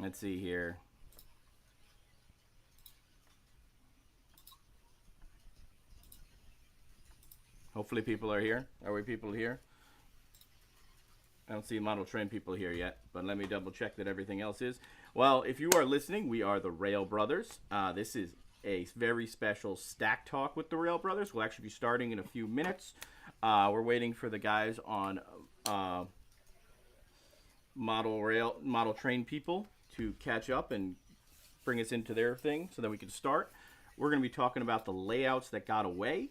Let's see here. Hopefully people are here. Are we people here? I don't see model train people here yet, but let me double check that everything else is. Well, if you are listening, we are the Railbrothers. This is a very special stack talk with the Railbrothers. We'll actually be starting in a few minutes. We're waiting for the guys on model train people to catch up and bring us into their thing so that we can start. We're going to be talking about the layouts that got away.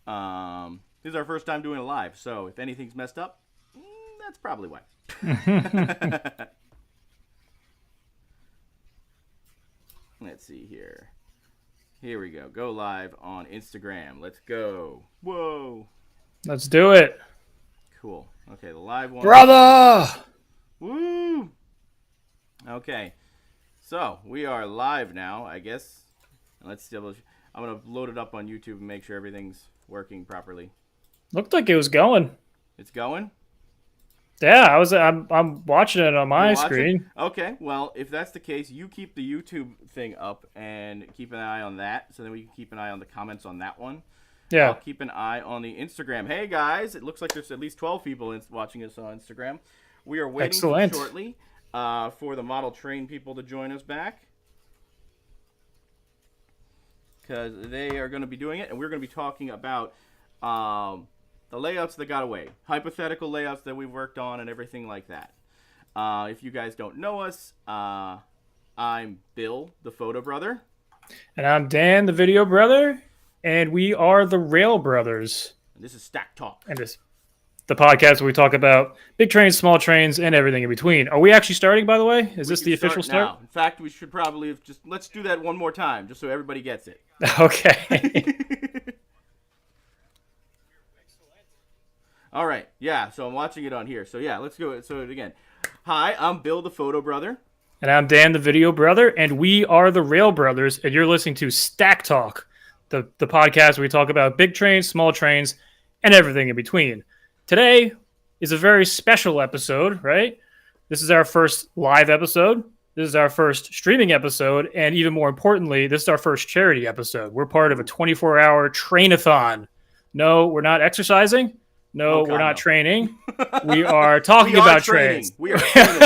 This is our first time doing it live, so if anything's messed up, that's probably why. Let's see here. Here we go. Go live on Instagram. Let's go. Whoa. Let's do it. Cool. Okay, the live one. Brother! Woo! Okay. So, we are live now, I guess. Let's double. I'm going to load it up on YouTube and make sure everything's working properly. Looked like it was going. It's going? Yeah, I'm watching it on my screen. Okay, well, if that's the case, you keep the YouTube thing up and keep an eye on that, so then we can keep an eye on the comments on that one. Yeah. I'll keep an eye on the Instagram. Hey, guys, it looks like there's at least 12 people watching us on Instagram. We are waiting shortly for the model train people to join us back, because they are going to be doing it, and we're going to be talking about the layouts that got away, hypothetical layouts that we've worked on, and everything like that. If you guys don't know us, I'm Bill, the photo brother. And I'm Dan, the video brother. And we are the Railbrothers. And this is Stacktalk. And this the podcast where we talk about big trains, small trains, and everything in between. Are we actually starting, by the way? Is this the official start? Now. In fact, we should probably let's do that one more time, just so everybody gets it. Okay. All right, yeah, so I'm watching it on here. So, yeah, let's go. So, again, hi, I'm Bill, the photo brother. And I'm Dan, the video brother, and we are the Railbrothers, and you're listening to Stacktalk, the podcast where we talk about big trains, small trains, and everything in between. Today is a very special episode, right? This is our first live episode. This is our first streaming episode, and even more importantly, this is our first charity episode. We're part of a 24-hour train-a-thon. No, we're not exercising. No, we're not training. We are talking about trains. We are training.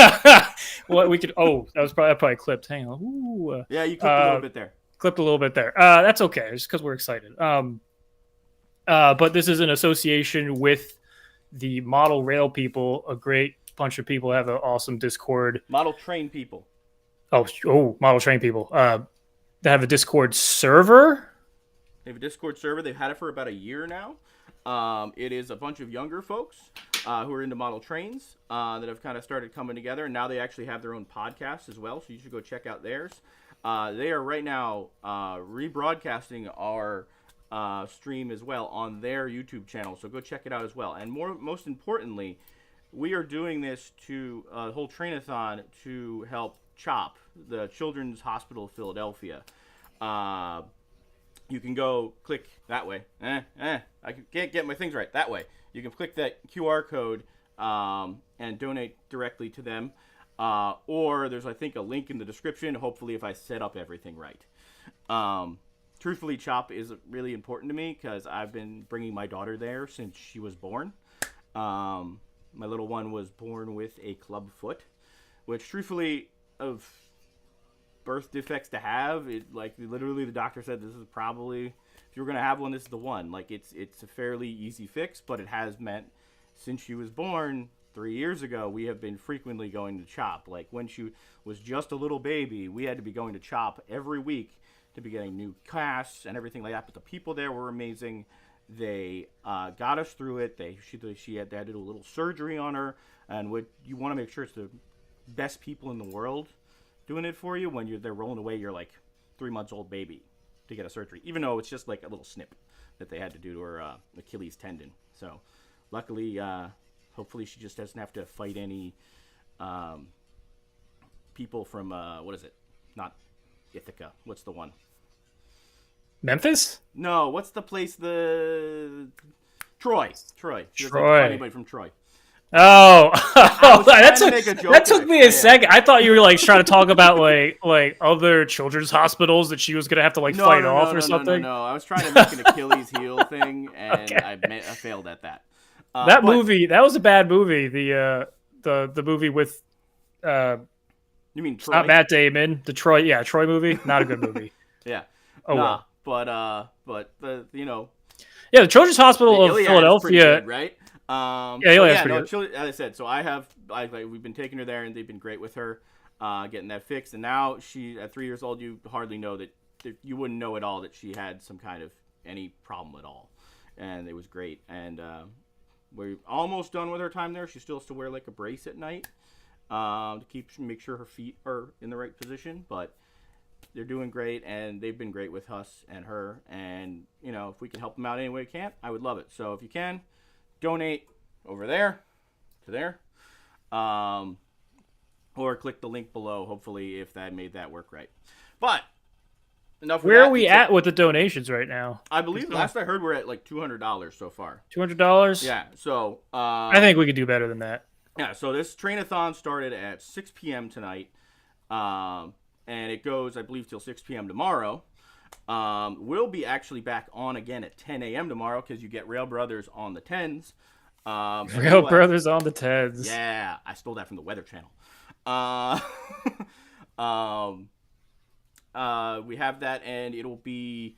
Well, we could. Oh, that probably clipped. Hang on. Ooh. Yeah, you clipped a little bit there. Clipped a little bit there. That's okay. It's because we're excited. But this is an association with the Model Rail people. A great bunch of people have an awesome Discord. Model train people. Oh, Model train people. They have a Discord server. They have a Discord server. They've had it for about a year now. It is a bunch of younger folks who are into model trains that have kind of started coming together, and now they actually have their own podcast as well, so you should go check out theirs. They are right now rebroadcasting our stream as well on their YouTube channel, so go check it out as well. And most importantly, we are doing this to the whole Train-A-Thon to help CHOP, the Children's Hospital of Philadelphia. You can go click that way. I can't get my things right. That way. You can click that QR code and donate directly to them. Or there's, I think, a link in the description, hopefully, if I set up everything right. Truthfully, CHOP is really important to me because I've been bringing my daughter there since she was born. My little one was born with a club foot, which, truthfully, of birth defects to have, literally the doctor said this is probably, if you're going to have one, this is the one. Like, it's a fairly easy fix, but it has meant since she was born 3 years ago, we have been frequently going to CHOP. Like, when she was just a little baby, we had to be going to CHOP every week to be getting new casts and everything like that. But the people there were amazing. They got us through it. They had to do a little surgery on her, and you want to make sure it's the best people in the world doing it for you when they're rolling away your 3 months old baby to get a surgery, even though it's just like a little snip that they had to do to her Achilles tendon. So luckily, hopefully she just doesn't have to fight any people from what is it? Not Ithaca. What's the one? Memphis? No, what's the place? Troy. She doesn't have to fight anybody from Troy. Oh, I was trying that to took make a joke that and took I me a failed. second. I thought you were like trying to talk about like other children's hospitals that she was gonna have to like No, fight no, off no, or no, no, no, something. no. I was trying to make an Achilles heel thing, and Okay. I failed at that. That But movie, that was a bad movie. The movie with you mean it's not Troy? Matt Damon, the Troy movie, not a good movie. Yeah. Oh Nah, well. but the Yeah, the Children's Hospital the of Iliad is pretty Philadelphia. good, right? Yeah, But that's yeah, pretty no, good. as I said, so we've been taking her there, and they've been great with her, getting that fixed. And now she, at 3 years old, you hardly know that you wouldn't know at all that she had some kind of any problem at all, and it was great. And we're almost done with her time there. She still has to wear like a brace at night to make sure her feet are in the right position, but they're doing great, and they've been great with us and her. And if we can help them out any way we can, I would love it. So if you can, donate over there to there, or click the link below. Hopefully, if that made that work right. But enough of Where that. are we at with the donations right now? I believe last I heard we're at like $200 so far. $200. Yeah. So I think we could do better than that. yeah. So this train-a-thon started at 6 p.m. tonight, and it goes, I believe, till 6 p.m. tomorrow. We'll be actually back on again at 10 a.m. tomorrow because you get Railbrothers on the 10s. Railbrothers on the Teds. Yeah, I stole that from the Weather Channel. Uh, we have that, and it'll be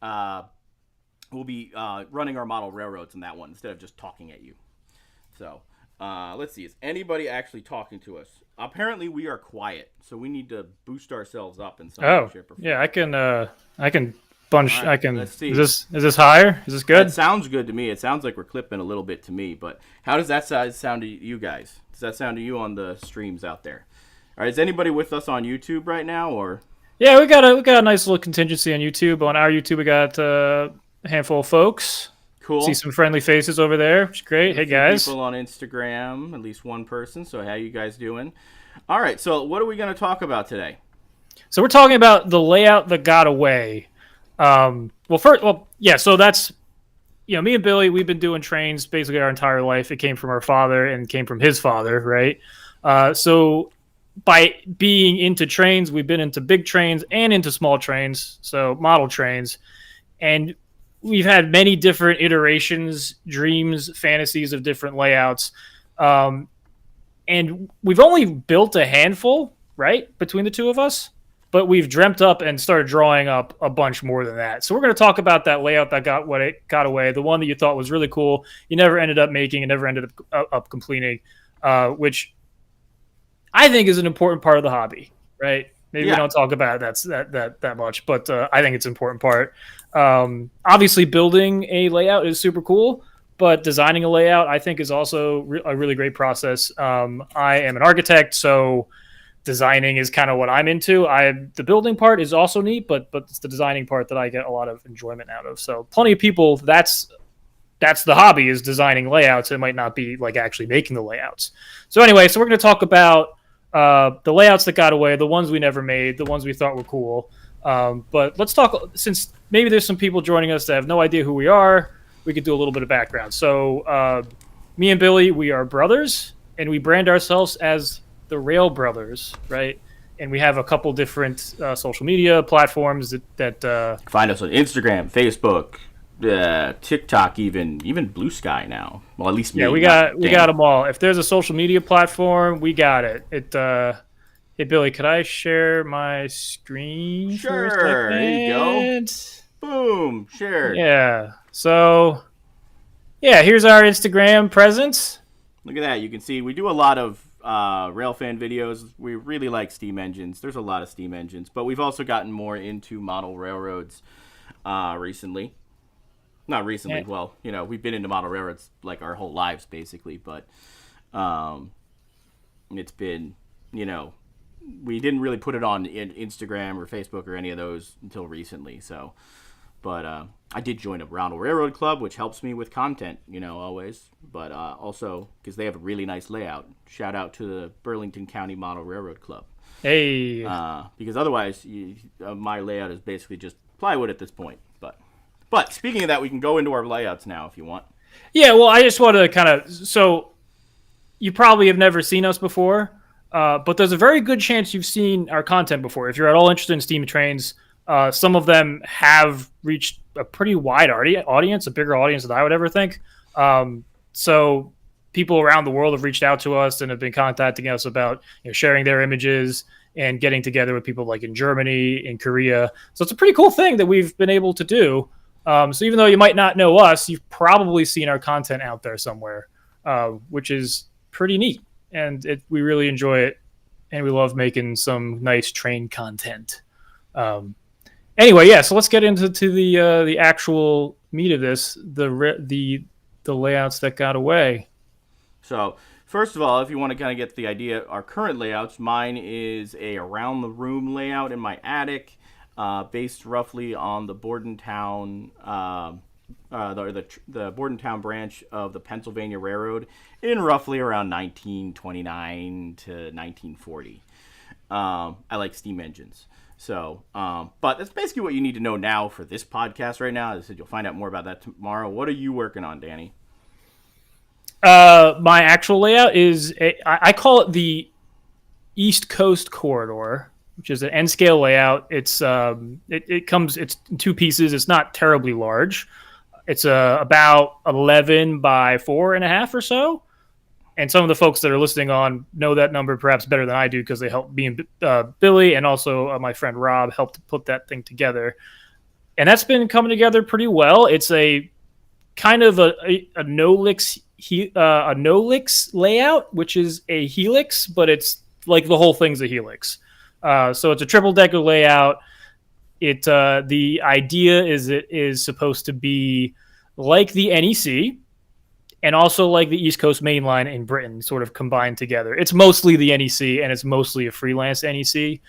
we'll be running our model railroads in that one instead of just talking at you. So let's see, is anybody actually talking to us? Apparently, we are quiet, so we need to boost ourselves up in some way, shape, or form. Yeah, I can bunch. Right, I can. let's see. Is this higher? Is this good? That sounds good to me. It sounds like we're clipping a little bit to me, but how does that sound to you guys? Does that sound to you on the streams out there? All right, is anybody with us on YouTube right now, or? Yeah, we got a nice little contingency on YouTube. On our YouTube, we got a handful of folks. Cool. See some friendly faces over there, which is great. Hey guys. People on Instagram, at least one person. So how you guys doing? All right. So what are we going to talk about today? So we're talking about the layout that got away. So that's me and Billy. We've been doing trains basically our entire life. It came from our father and came from his father, right? So by being into trains, we've been into big trains and into small trains, so model trains, and we've had many different iterations, dreams, fantasies of different layouts. And we've only built a handful, right, between the two of us, but we've dreamt up and started drawing up a bunch more than that. So we're going to talk about that layout that got away, the one that you thought was really cool, you never ended up making and never ended up completing, which I think is an important part of the hobby, right? Maybe we don't talk about that much, but I think it's an important part. Obviously, building a layout is super cool, but designing a layout, I think, is also a really great process. I am an architect, so designing is kind of what I'm into. The building part is also neat, but it's the designing part that I get a lot of enjoyment out of. So plenty of people, that's the hobby, is designing layouts. It might not be like actually making the layouts. So anyway, so we're going to talk about the layouts that got away, the ones we never made, the ones we thought were cool. But let's talk, since maybe there's some people joining us that have no idea who we are, we could do a little bit of background. So me and Billy, we are brothers, and we brand ourselves as the Railbrothers, right? And we have a couple different social media platforms that find us on Instagram, Facebook, TikTok, even Blue Sky now. Well, at least me. Yeah, we got them all. If there's a social media platform, we got it. Hey Billy, could I share my screen? Sure. For a second? There you go. Boom. Shared. Yeah. So, yeah, here's our Instagram presence. Look at that. You can see we do a lot of railfan videos. We really like steam engines. There's a lot of steam engines, but we've also gotten more into model railroads recently. Not recently. Yeah. Well, we've been into model railroads like our whole lives, basically. But it's been, we didn't really put it on Instagram or Facebook or any of those until recently. So, but I did join a model railroad club, which helps me with content, always. But also because they have a really nice layout. Shout out to the Burlington County Model Railroad Club. Hey. Because otherwise, my layout is basically just plywood at this point. But speaking of that, we can go into our layouts now if you want. Yeah, well, I just want to kind of... So, you probably have never seen us before, but there's a very good chance you've seen our content before. If you're at all interested in steam trains, some of them have reached a pretty wide audience, a bigger audience than I would ever think. So people around the world have reached out to us and have been contacting us about sharing their images and getting together with people like in Germany, in Korea. So it's a pretty cool thing that we've been able to do. So even though you might not know us, you've probably seen our content out there somewhere, which is pretty neat. And we really enjoy it. And we love making some nice train content. Anyway, yeah, so let's get into the actual meat of this, the layouts that got away. So, first of all, if you want to kind of get the idea, our current layouts, mine is a around the room layout in my attic, based roughly on the Bordentown, the Bordentown branch of the Pennsylvania Railroad in roughly around 1929 to 1940. I like steam engines. So, but that's basically what you need to know now for this podcast right now. As I said, you'll find out more about that tomorrow. What are you working on, Danny? My actual layout is I call it the East Coast Corridor, which is an N scale layout. It's it's in two pieces. It's not terribly large. It's about 11 by 4.5 or so. And some of the folks that are listening on know that number perhaps better than I do because they helped me and Billy, and also my friend Rob helped put that thing together. And that's been coming together pretty well. It's a kind of a no-licks layout, which is a helix, but it's like the whole thing's a helix. So it's a triple-decker layout. The idea is it is supposed to be like the NEC, and also like the East Coast Main Line in Britain, sort of combined together. It's mostly the NEC, and it's mostly a freelance NEC,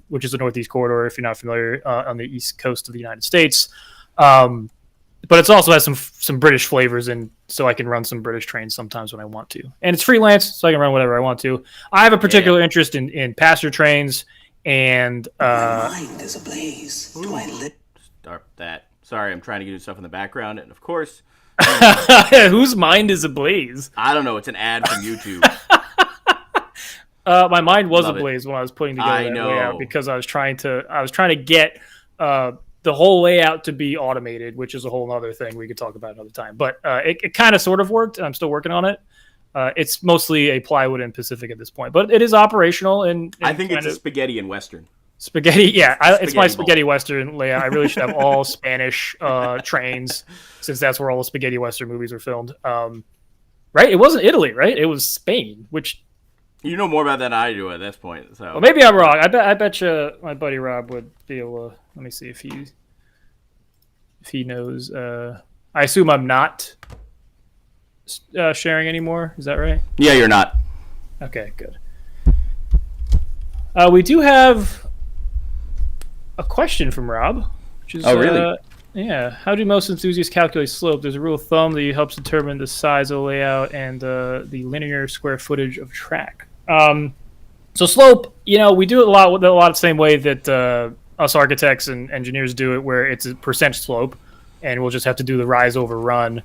which is the Northeast Corridor, if you're not familiar, on the East Coast of the United States. But it also has some British flavors, and so I can run some British trains sometimes when I want to. And it's freelance, so I can run whatever I want to. I have a particular interest in passenger trains, and... My mind is ablaze. Do I live? Start that. Sorry, I'm trying to do stuff in the background, and of course... Whose mind is ablaze? I don't know. It's an ad from YouTube. My mind was Love ablaze when I was putting together I that know. layout because I was trying to get the whole layout to be automated, which is a whole other thing we could talk about another time. But it kind of sort of worked, and I'm still working on it. It's mostly a plywood and Pacific at this point, but it is operational. And I think it's a spaghetti and Western. Spaghetti, yeah, it's my Spaghetti spaghetti Western layout. I really should have all Spanish trains, since that's where all the spaghetti Western movies were filmed. Right? It wasn't Italy, right? It was Spain, which... You know more about that than I do at this point. So Well, maybe I'm wrong. I bet you my buddy Rob would be able to... Let me see if he knows. I assume I'm not sharing anymore. Is that right? Yeah, you're not. Okay, good. We do have a question from Rob, which is, Oh, really? Yeah. How do most enthusiasts calculate slope? There's a rule of thumb that helps determine the size of the layout and the linear square footage of track. So slope, we do it a lot the same way that us architects and engineers do it, where it's a percent slope, and we'll just have to do the rise over run.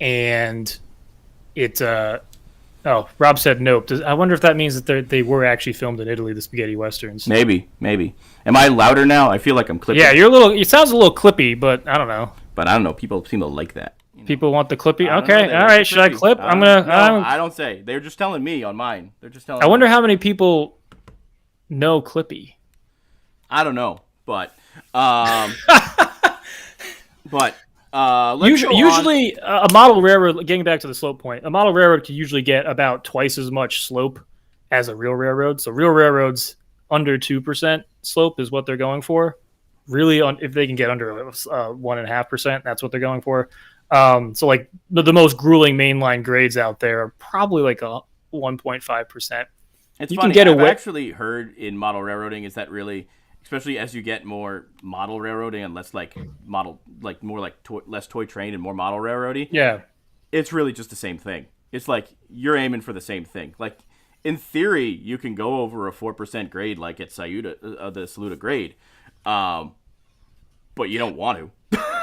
And it... Oh, Rob said nope. I wonder if that means that they were actually filmed in Italy, the spaghetti westerns. Maybe. Am I louder now? I feel like I'm clippy. Yeah, it sounds a little clippy, but I don't know. But I don't know. People seem to like that. People want the clippy? I don't Okay, know. all right. Should I clip? No, I I don't say. They're just telling me on mine. They're just telling I wonder me. how many people know clippy. I don't know. But, let's go on. Usually, a model railroad, getting back to the slope point, a model railroad can usually get about twice as much slope as a real railroad. So real railroads under 2% slope is what they're going for. Really, if they can get under 1.5%, that's what they're going for. So like the most grueling mainline grades out there are probably like a 1.5%. It's you funny. Can get I've away. actually heard in model railroading is that really, especially as you get more model railroading and less like model, like more like less toy train and more model railroading. Yeah, it's really just the same thing. It's like you're aiming for the same thing. Like in theory, you can go over a 4% grade like at the Saluda grade, but you don't want to.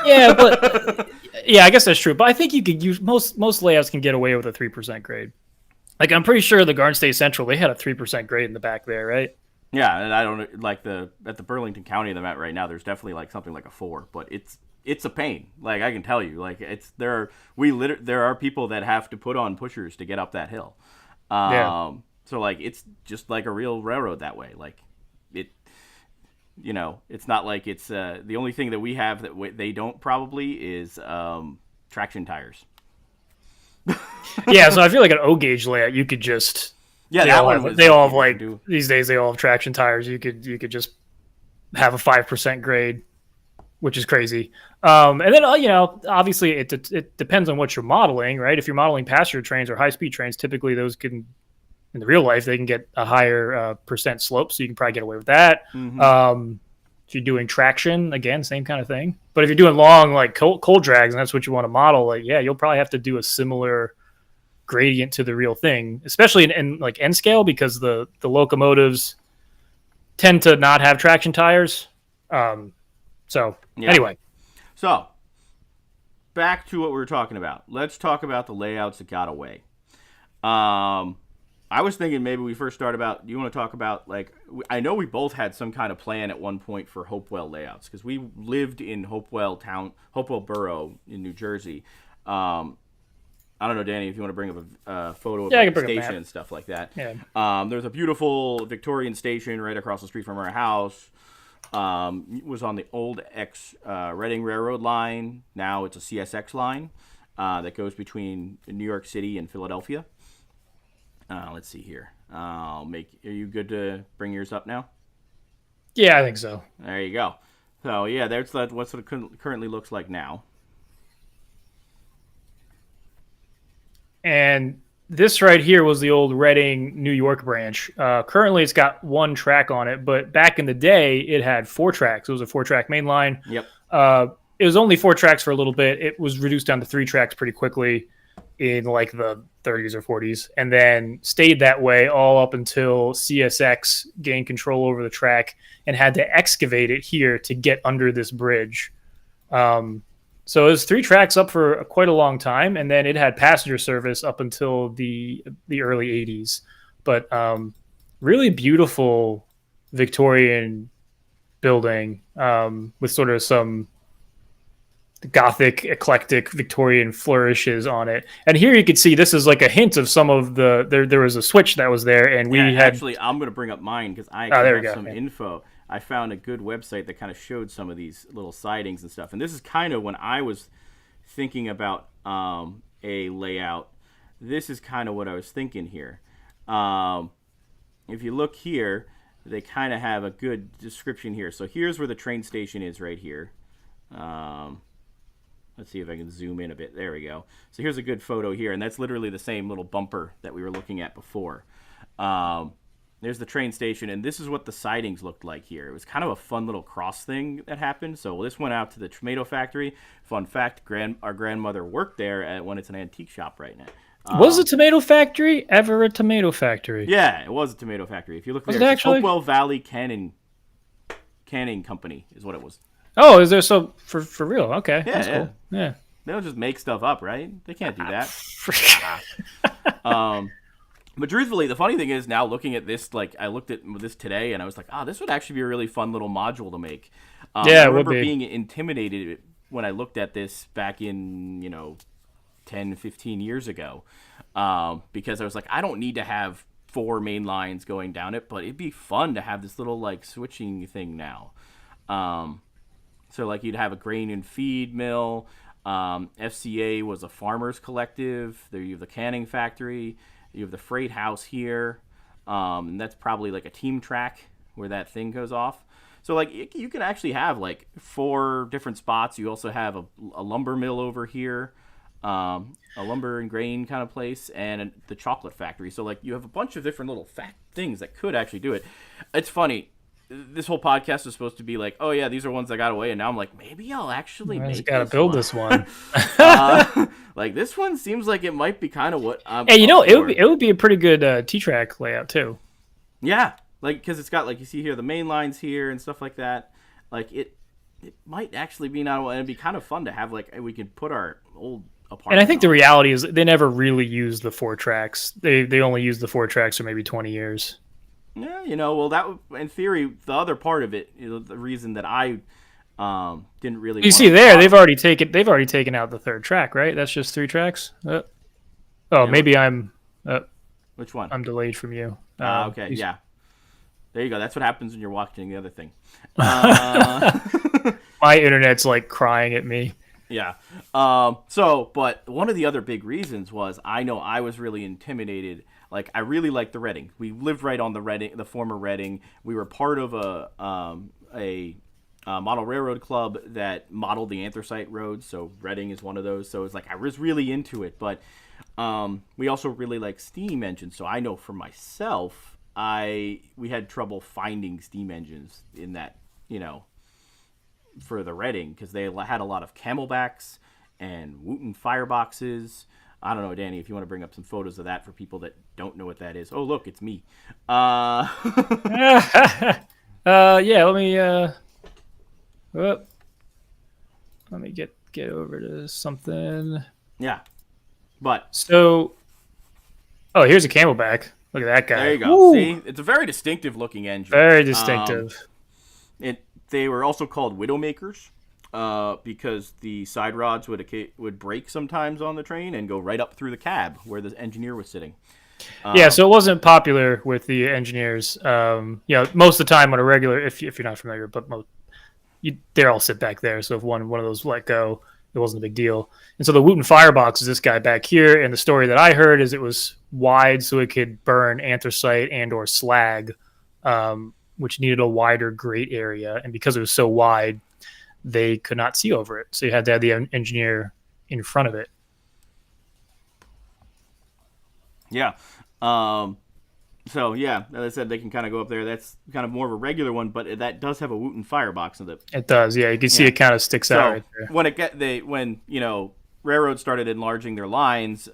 Yeah, but Yeah, I guess that's true. But I think you could use most layouts can get away with a 3% grade. Like I'm pretty sure the Garden State Central they had a 3% grade in the back there, right? Yeah, and I don't like at the Burlington County I'm at right now. There's definitely like something like a 4, but it's a pain. Like I can tell you, like there are people that have to put on pushers to get up that hill. Yeah. So like it's just like a real railroad that way. Like it, it's not like it's the only thing that we have that they don't probably is traction tires. Yeah, so I feel like an O gauge layout you could just they all have like these days they all have traction tires. You could just have a 5% grade, which is crazy. And then obviously it depends on what you're modeling, right? If you're modeling passenger trains or high speed trains, typically those can in the real life they can get a higher percent slope, so you can probably get away with that. Mm-hmm. If you're doing traction, again, same kind of thing. But if you're doing long like cold drags and that's what you want to model, like you'll probably have to do a similar gradient to the real thing, especially in like N scale, because the locomotives tend to not have traction tires. Anyway. So back to what we were talking about. Let's talk about the layouts that got away. I was thinking maybe we first start about, do you want to talk about, like, I know we both had some kind of plan at one point for Hopewell layouts, because we lived in Hopewell Borough in New Jersey. I don't know, Danny, if you want to bring up a photo of the station and stuff like that. Yeah. There's a beautiful Victorian station right across the street from our house. It was on the old Reading Railroad line. Now it's a CSX line that goes between New York City and Philadelphia. Let's see here. Are you good to bring yours up now? Yeah, I think so. There you go. So yeah, that's what it currently looks like now. And this right here was the old Reading, New York branch. Currently, it's got one track on it, but back in the day, it had 4 tracks. It was a 4-track main line. Yep. It was only 4 tracks for a little bit. It was reduced down to 3 tracks pretty quickly in like the 30s or 40s, and then stayed that way all up until CSX gained control over the track and had to excavate it here to get under this bridge. So it was 3 tracks up for quite a long time, and then it had passenger service up until the early 80s. But really beautiful Victorian building with sort of some Gothic, eclectic Victorian flourishes on it. And here you can see this is like a hint of some of the there was a switch that was there, and we had actually I'm going to bring up mine because I have some info. I found a good website that kind of showed some of these little sidings and stuff. And this is kind of when I was thinking about a layout. This is kind of what I was thinking here. If you look here, they kind of have a good description here. So here's where the train station is right here. Let's see if I can zoom in a bit. There we go. So here's a good photo here, and that's literally the same little bumper that we were looking at before. There's the train station, and this is what the sidings looked like here. It was kind of a fun little cross thing that happened. So this went out to the tomato factory. Fun fact, our grandmother worked there when it's an antique shop right now. Was the tomato factory ever a tomato factory? Yeah, it was a tomato factory. If you look there, it's Hopewell Valley Canning Company is what it was. Oh, is there so for real? Okay, yeah, that's cool. Yeah, they don't just make stuff up, right? They can't do that. But truthfully, the funny thing is now looking at this, like I looked at this today and I was like, this would actually be a really fun little module to make. Yeah, I remember it would be. being intimidated when I looked at this back in 10, 15 years ago, because I was like, I don't need to have 4 main lines going down it, but it'd be fun to have this little like switching thing now. So like you'd have a grain and feed mill. FCA was a farmers collective. There you have the canning factory. You have the freight house here. And that's probably like a team track where that thing goes off. So like you can actually have like 4 different spots. You also have a lumber mill over here, a lumber and grain kind of place, and the chocolate factory. So like you have a bunch of different little things that could actually do it. It's funny. This whole podcast is supposed to be like, oh yeah, these are ones that got away, and now I'm like, maybe I'll actually make. Got to build this one. Like this one seems like it might be kind of what. Hey, it would be a pretty good T-track layout too. Yeah, like because it's got like you see here the main lines here and stuff like that. Like it might actually be not. It'd be kind of fun to have like we could put our old apartment. And I think the on. reality is they never really used the 4 tracks. They only used the 4 tracks for maybe 20 years. Yeah, well, that in theory, the other part of it, the reason that I didn't really. You see there, they've already taken out the 3rd track, right? That's just 3 tracks. Maybe I'm. Which one? I'm delayed from you. Okay, yeah. There you go. That's what happens when you're watching the other thing. My internet's like crying at me. Yeah. But one of the other big reasons was I know I was really intimidated. Like, I really liked the Reading. We lived right on the former Reading. We were part of a model railroad club that modeled the anthracite roads. So Reading is one of those. So it's like I was really into it. But we also really like steam engines. So I know for myself, we had trouble finding steam engines in that, for the Reading, because they had a lot of Camelbacks and Wooten fireboxes. I don't know, Danny, if you want to bring up some photos of that for people that don't know what that is. Oh, look, it's me. Yeah, let me get over to something. Yeah. But so, here's a Camelback. Look at that guy. There you go. Woo! See, it's a very distinctive looking engine. Very distinctive. They were also called Widowmakers because the side rods would break sometimes on the train and go right up through the cab where the engineer was sitting. So it wasn't popular with the engineers. Most of the time on a regular, if you're not familiar, but they all sit back there. So if one of those let go, it wasn't a big deal. And so the Wooten firebox is this guy back here. And the story that I heard is it was wide so it could burn anthracite and or slag, which needed a wider grate area. And because it was so wide, they could not see over it. So you had to have the engineer in front of it. Yeah. So, yeah, as I said, they can kind of go up there. That's kind of more of a regular one, but that does have a Wooten firebox in it. It does, yeah. You can see it kind of sticks out right there. When railroads started enlarging their lines,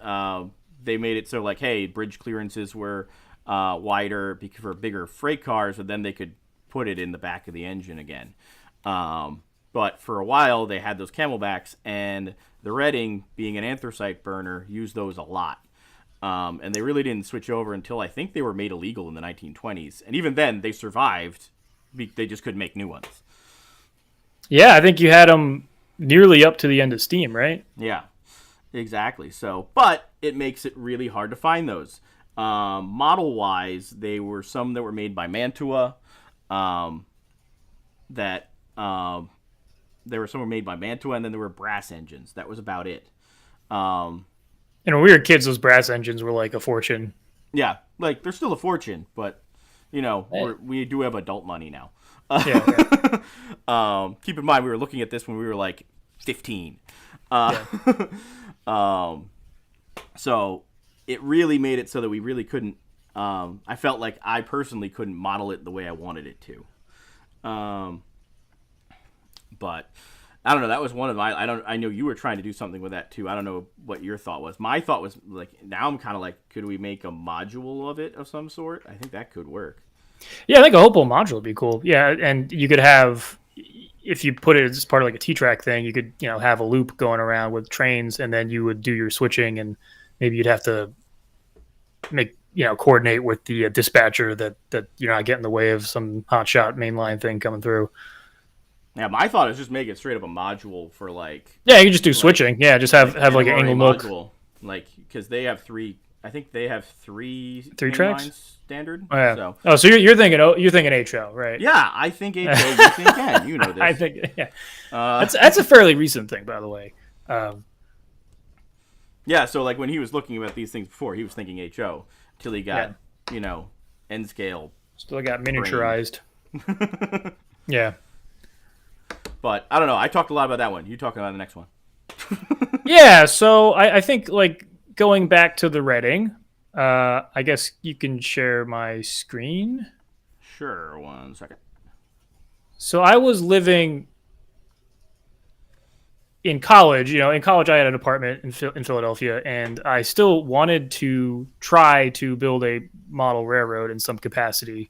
they made it so, like, hey, bridge clearances were wider for bigger freight cars, but then they could put it in the back of the engine again. But for a while, they had those Camelbacks, and the Reading, being an anthracite burner, used those a lot. And they really didn't switch over until I think they were made illegal in the 1920s. And even then, they survived. They just couldn't make new ones. Yeah, I think you had them nearly up to the end of steam, right? Yeah, exactly. So, but it makes it really hard to find those. Model-wise, there were some that were made by Mantua. There were some were made by Mantua, and then there were brass engines. That was about it. And when we were kids, those brass engines were like a fortune. Yeah, like they're still a fortune, but we do have adult money now. Keep in mind, we were looking at this when we were like 15. So it really made it so that we really couldn't. I felt like I personally couldn't model it the way I wanted it to. But I don't know. That was one of my. I know you were trying to do something with that too. I don't know what your thought was. My thought was like, now I'm kind of like, could we make a module of it of some sort? I think that could work. Yeah, I think a Hopewell module would be cool. Yeah, and you could have, if you put it as part of like a T-track thing, you could have a loop going around with trains, and then you would do your switching, and maybe you'd have to make coordinate with the dispatcher that you're not getting in the way of some hotshot mainline thing coming through. Yeah, my thought is just make it straight up a module for like. Yeah, you can just do switching. Yeah, just have like an angle module, like because they have three. I think they have three tracks standard. Oh, yeah. So you're thinking HO, right? Yeah, I think HO. You think N. You know this. I think that's a fairly recent thing, by the way. Yeah, so like when he was looking at these things before, he was thinking HO till he got N scale. Still got miniaturized. Yeah. But I don't know. I talked a lot about that one. You talk about the next one. Yeah, so I think like going back to the Reading, I guess you can share my screen. Sure, 1 second. So I was living in college. In college I had an apartment in Philadelphia, and I still wanted to try to build a model railroad in some capacity.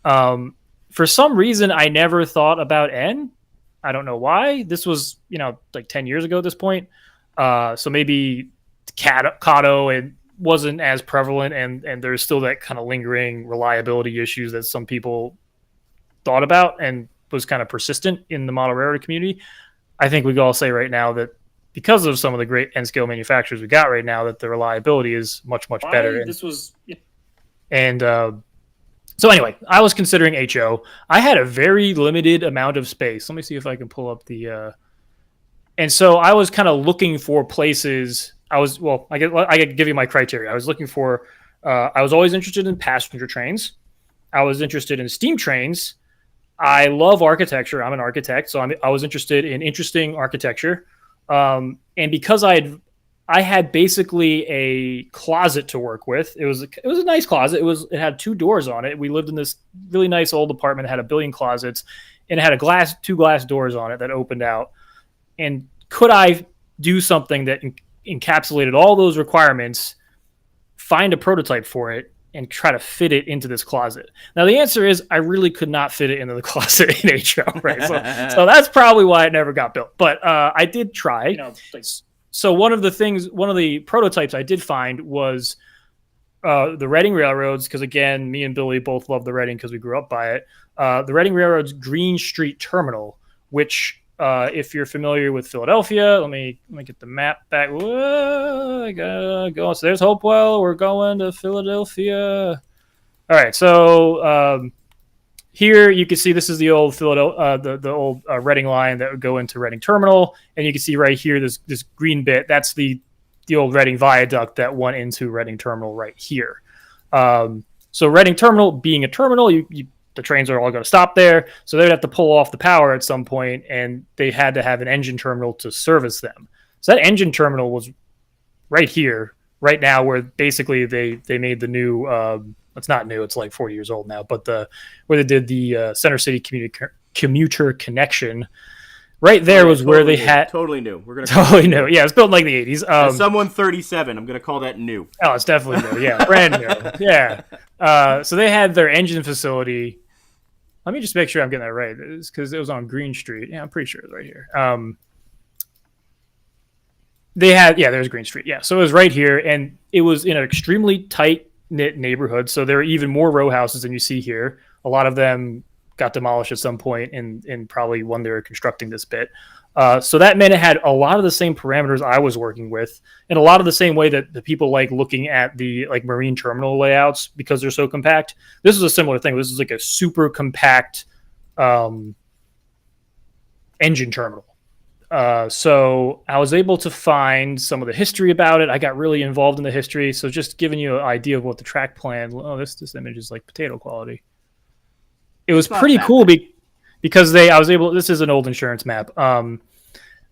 For some reason, I never thought about N. I don't know why. This was, like 10 years ago at this point. So maybe Kato it wasn't as prevalent, and there's still that kind of lingering reliability issues that some people thought about and was kind of persistent in the model railroad community. I think we can all say right now that because of some of the great N-scale manufacturers we got right now, that the reliability is much, much better. So anyway, I was considering HO. I had a very limited amount of space. Let me see if I can pull up the... And so I was kind of looking for places. I could give you my criteria. I was looking for... I was always interested in passenger trains. I was interested in steam trains. I love architecture. I'm an architect, so I was interested in interesting architecture. And because I had basically a closet to work with. It was a nice closet. It had 2 doors on it. We lived in this really nice old apartment. It had a billion closets, and it had 2 glass doors on it that opened out. And could I do something that encapsulated all those requirements, find a prototype for it, and try to fit it into this closet? Now, the answer is I really could not fit it into the closet in HO, right? So that's probably why it never got built. But I did try. So one of the prototypes I did find was the Reading Railroads, because again, me and Billy both love the Reading because we grew up by it. The Reading Railroad's Green Street Terminal, which if you're familiar with Philadelphia, let me get the map back. Whoa, I gotta go. So there's Hopewell. We're going to Philadelphia. All right, so here you can see this is the old Philadelphia, the old Reading line that would go into Reading Terminal, and you can see right here this green bit. That's the old Reading Viaduct that went into Reading Terminal right here. So Reading Terminal being a terminal, the trains are all going to stop there, so they would have to pull off the power at some point, and they had to have an engine terminal to service them. So that engine terminal was right here, right now, where basically they made the new. It's not new; it's like 40 years old now. But where they did the Center City commuter connection, right there was where they had totally new. We're gonna totally new. Yeah, it was built in like the 80s. As someone 37, I'm gonna call that new. Oh, it's definitely new. Yeah, brand new. Yeah. So they had their engine facility. Let me just make sure I'm getting that right, because it was on Green Street. Yeah, I'm pretty sure it's right here. There's Green Street. Yeah, so it was right here, and it was in an extremely tight-knit neighborhood, so there were even more row houses than you see here. A lot of them got demolished at some point, and probably when they were constructing this bit. So that meant it had a lot of the same parameters I was working with, and a lot of the same way that the people like looking at the like marine terminal layouts because they're so compact. This is a similar thing. This is like a super compact engine terminal. So I was able to find some of the history about it. I got really involved in the history. So just giving you an idea of what the track plan. Oh, this image is like potato quality. It was pretty cool because this is an old insurance map,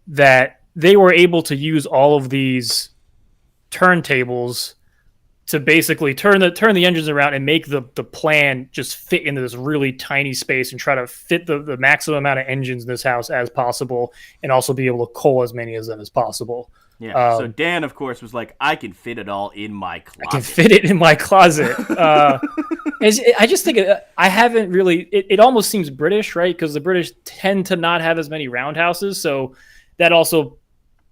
that they were able to use all of these turntables to basically turn the engines around and make the plan just fit into this really tiny space and try to fit the maximum amount of engines in this house as possible, and also be able to coal as many of them as possible. Yeah. So Dan, of course, was like, I can fit it all in my closet. I can fit it in my closet. I just think I haven't really. It almost seems British, right? Because the British tend to not have as many roundhouses, so that also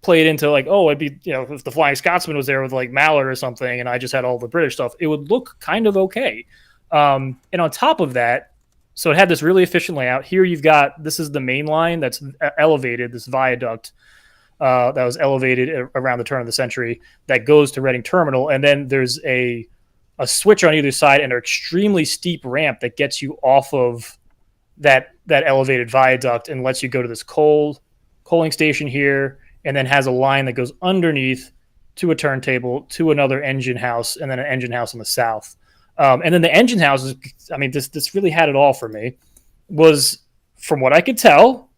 played into like, oh, it'd be, if the Flying Scotsman was there with like Mallard or something, and I just had all the British stuff, it would look kind of okay. And on top of that, so it had this really efficient layout. Here you've got, this is the main line that's elevated, this viaduct that was elevated around the turn of the century that goes to Reading Terminal, and then there's a switch on either side and an extremely steep ramp that gets you off of that elevated viaduct and lets you go to this coaling station here, and then has a line that goes underneath to a turntable, to another engine house, and then an engine house on the south. And then the engine houses, I mean, this really had it all for me, was, from what I could tell,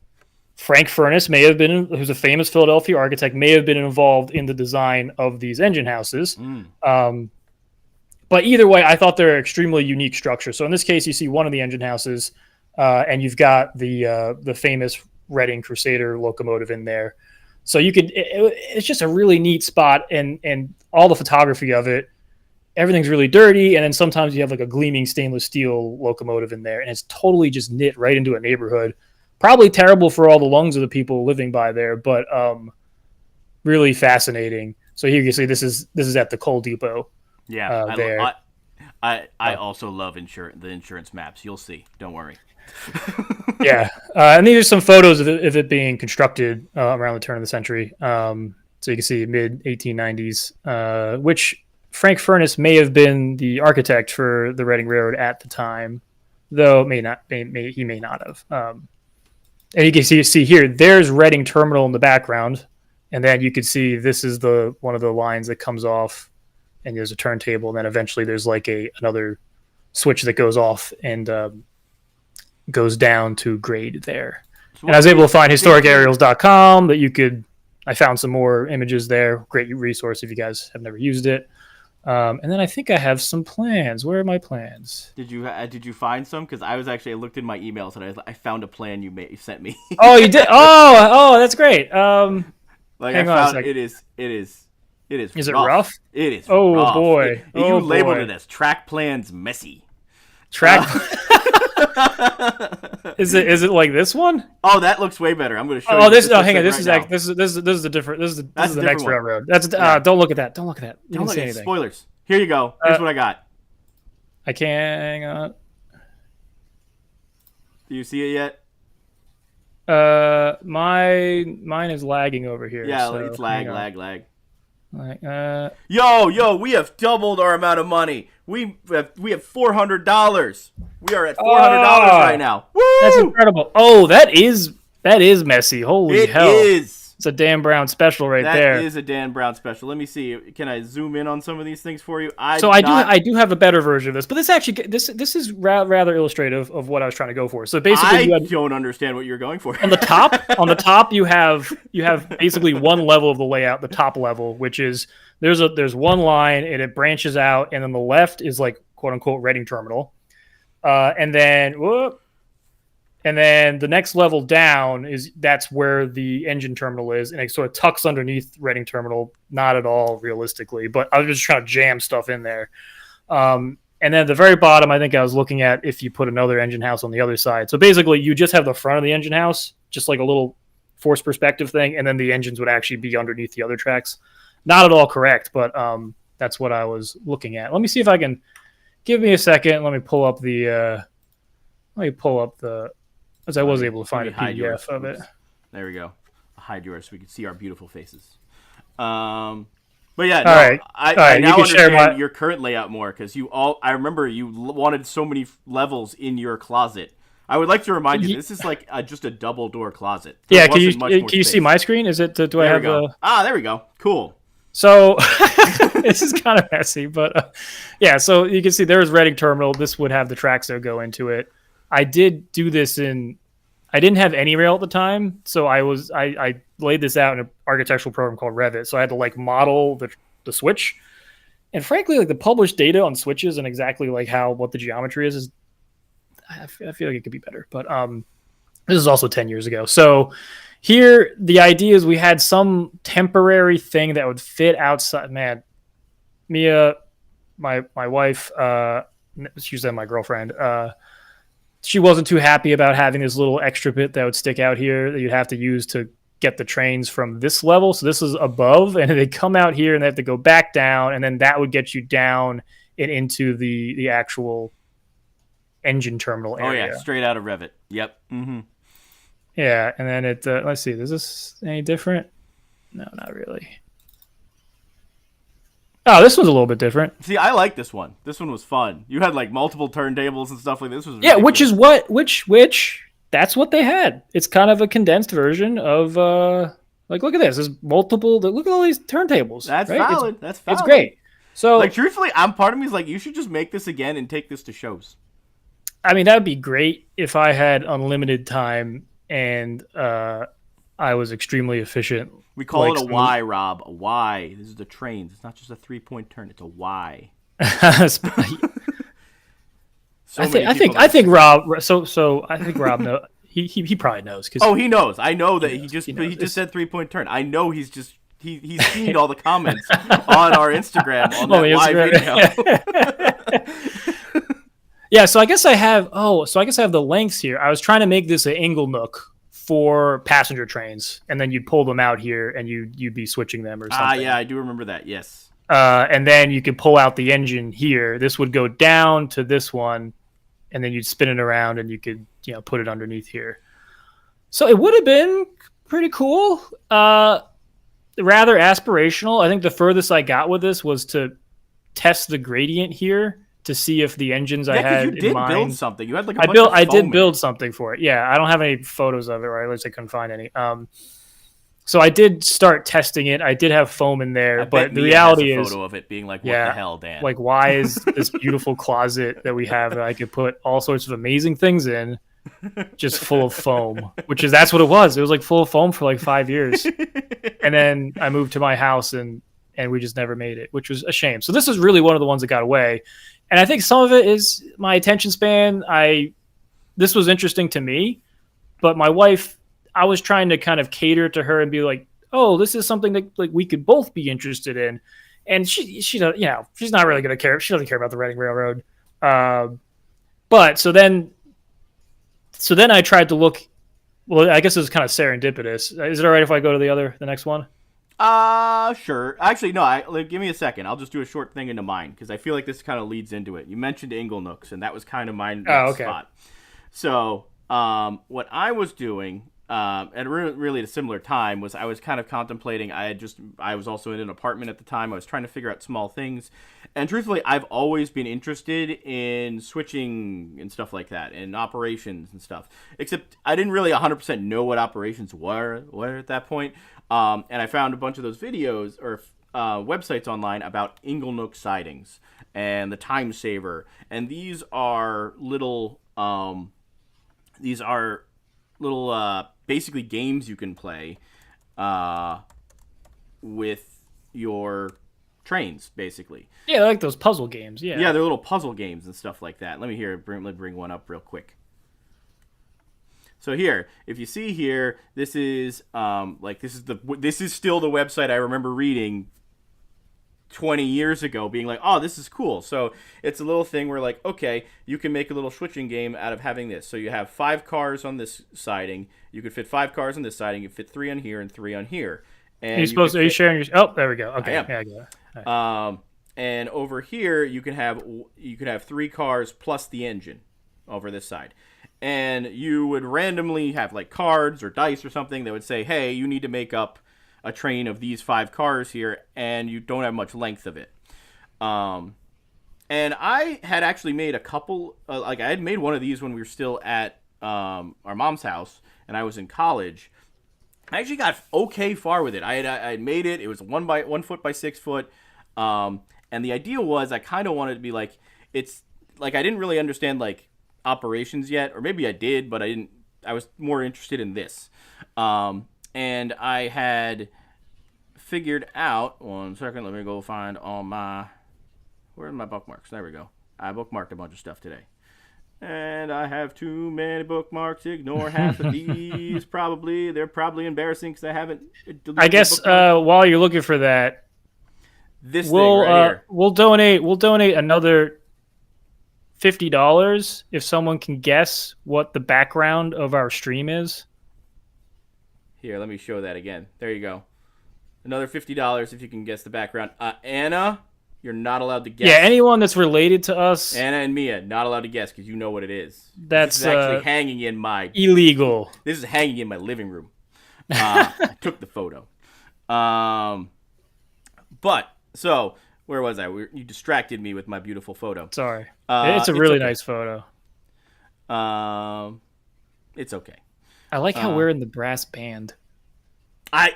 Frank Furness who's a famous Philadelphia architect, may have been involved in the design of these engine houses. But either way, I thought they're extremely unique structures. So in this case, you see one of the engine houses, and you've got the famous Reading Crusader locomotive in there. So it's just a really neat spot, and all the photography of it, everything's really dirty, and then sometimes you have like a gleaming stainless steel locomotive in there, and it's totally just knit right into a neighborhood. Probably terrible for all the lungs of the people living by there, but really fascinating. So here you can see this is at the coal depot. Yeah, There. I also love the insurance maps. You'll see. Don't worry. Yeah, and these are some photos of it being constructed around the turn of the century. So you can see mid 1890s, which Frank Furness may have been the architect for the Reading Railroad at the time, though he may not have. And you can see here, there's Reading Terminal in the background, and then you can see this is one of the lines that comes off, and there's a turntable, and then eventually there's like another switch that goes off and goes down to grade there. So and I was able to find historicaerials.com that I found some more images there. Great resource if you guys have never used it. And then I think I have some plans. Where are my plans? Did you find some? Because I looked in my emails and I found a plan you sent me. Oh, you did? Oh, that's great. Hang on it is. Is it rough? It is. Oh rough. boy! You labeled it as track plans messy. Track. Is it like this one? Oh, that looks way better. I'm going to show you. Oh, this. Oh, hang on. This is the different. This is the next one. railroad. That's. Don't look at that. Don't look at that. You didn't say anything. Spoilers. Here you go. Here's what I got. I can't. Hang on. Do you see it yet? Mine is lagging over here. Yeah, so it's lag. Like, Yo, we have doubled our amount of money. We have $400. We are at $400 right now. Woo! That's incredible. Oh, that is messy. Holy hell! It is. It's a Dan Brown special there. That is a Dan Brown special. Let me see. Can I zoom in on some of these things for you? I do have a better version of this, but this is rather illustrative of what I was trying to go for. So basically, I don't understand what you're going for. On the top, you have basically one level of the layout, the top level, which is there's one line and it branches out, and then the left is like quote unquote Reading Terminal, and then the next level down that's where the engine terminal is, and it sort of tucks underneath Reading Terminal. Not at all realistically, but I was just trying to jam stuff in there. And then at the very bottom, I think I was looking at if you put another engine house on the other side. So basically, you just have the front of the engine house, just like a little forced perspective thing, and then the engines would actually be underneath the other tracks. Not at all correct, but that's what I was looking at. Let me see if I can. Give me a second. Let me pull up the. As I was able to find a PDF of it. There we go. I'll hide yours so we can see our beautiful faces. But yeah, I now understand your current layout more because I remember you wanted so many levels in your closet. I would like to remind you, this is like just a double door closet. Yeah, can you see my screen? Is it? Do I have the? There we go. Cool. So this is kind of messy, but yeah. So you can see there's Reading Terminal. This would have the tracks that go into it. I did do this I didn't have any rail at the time, so I laid this out in an architectural program called Revit. So I had to like model the switch, and frankly, like the published data on switches and exactly like what the geometry is I feel like it could be better. But this is also 10 years ago. So here the idea is we had some temporary thing that would fit outside. Man, Mia, my wife, she's then my girlfriend. She wasn't too happy about having this little extra bit that would stick out here that you'd have to use to get the trains from this level. So this is above, and they come out here and they have to go back down, and then that would get you down and into the actual engine terminal area. Oh yeah, straight out of Revit. Yep. Mm-hmm. Yeah, and then let's see, is this any different? No, not really. Oh, this one's a little bit different. See, I like this one. This one was fun. You had like multiple turntables and stuff like this. Was ridiculous. Which that's what they had. It's kind of a condensed version of like look at this. There's multiple. Look at all these turntables. That's right? valid. That's valid. It's great. So like truthfully, part of me is like you should just make this again and take this to shows. I mean, that would be great if I had unlimited time and I was extremely efficient. We call it a Y, Rob. A Y. This is the trains. It's not just a 3-point turn. It's a Y. I think Rob. So I think Rob knows. He probably knows. He knows. I know that he just said 3-point turn. I know he's seen all the comments on our Instagram on that live video. Yeah, so I guess I have the lengths here. I was trying to make this an ingle nook for passenger trains, and then you'd pull them out here, and you'd be switching them or something. Yeah, I do remember that. Yes. And then you could pull out the engine here. This would go down to this one, and then you'd spin it around, and you could put it underneath here. So it would have been pretty cool. Rather aspirational. I think the furthest I got with this was to test the gradient here to see if the engines I had you did in mind. Build something. You had like a bunch of I did foam build something for it. Yeah, I don't have any photos of it, or at least I couldn't find any. So I did start testing it. I did have foam in there, but the reality has a is, photo of it being like, what the hell, Dan? Like, why is this beautiful closet that we have that I could put all sorts of amazing things in, just full of foam? That's what it was. It was like full of foam for like 5 years, and then I moved to my house and we just never made it, which was a shame. So this is really one of the ones that got away, and I think some of it is my attention span. This was interesting to me, but my wife, I was trying to kind of cater to her and be like, oh, this is something that like we could both be interested in. And she she's not really going to care. She doesn't care about the Reading Railroad. But so then I tried to look. Well, I guess it was kind of serendipitous. Is it all right if I go to the next one? Sure. Actually, no. Give me a second. I'll just do a short thing into mine because I feel like this kind of leads into it. You mentioned Inglenooks, and that was kind of my spot. So, what I was doing, at really a similar time, was I was kind of contemplating. I was also in an apartment at the time. I was trying to figure out small things, and truthfully, I've always been interested in switching and stuff like that, and operations and stuff. Except I didn't really 100% know what operations were at that point. And I found a bunch of those videos or websites online about Inglenook sidings and the Time Saver, and these are little basically games you can play with your trains, basically. Yeah, I like those puzzle games. Yeah, they're little puzzle games and stuff like that. Let me bring one up real quick. So here, if you see here, this is this is still the website I remember reading 20 years ago, being like, oh, this is cool. So it's a little thing where like, okay, you can make a little switching game out of having this. So you have 5 cars on this siding. You could fit 5 cars on this siding. You fit 3 on here and 3 on here. And are you sharing your? Oh, there we go. Okay, I am. Yeah, I get it. Right. And over here you can have 3 cars plus the engine over this side. And you would randomly have like cards or dice or something that would say, hey, you need to make up a train of these 5 cars here, and you don't have much length of it. And I had actually made a couple, I had made one of these when we were still at our mom's house, and I was in college. I actually got okay far with it. I had made it. It was 1 foot by 6 foot. And the idea was I kind of wanted to be like, it's like I didn't really understand like operations yet, or maybe I did, but I was more interested in this. And I had figured out, 1 second, let me go find all my, where are my bookmarks? There we go. I bookmarked a bunch of stuff today. And I have too many bookmarks. Ignore half of these, probably. They're probably embarrassing because I haven't deleted I guess while you're looking for that, thing right here. We'll donate another $50 if someone can guess what the background of our stream is. Here, let me show that again. There you go. Another $50 if you can guess the background. Anna, you're not allowed to guess. Yeah, anyone that's related to us. Anna and Mia, not allowed to guess because you know what it is. That's this is actually hanging in my... illegal. This is hanging in my living room. I took the photo. But, so, where was I? You distracted me with my beautiful photo. Sorry. It's a really nice photo. It's okay. I like how we're in the brass band. I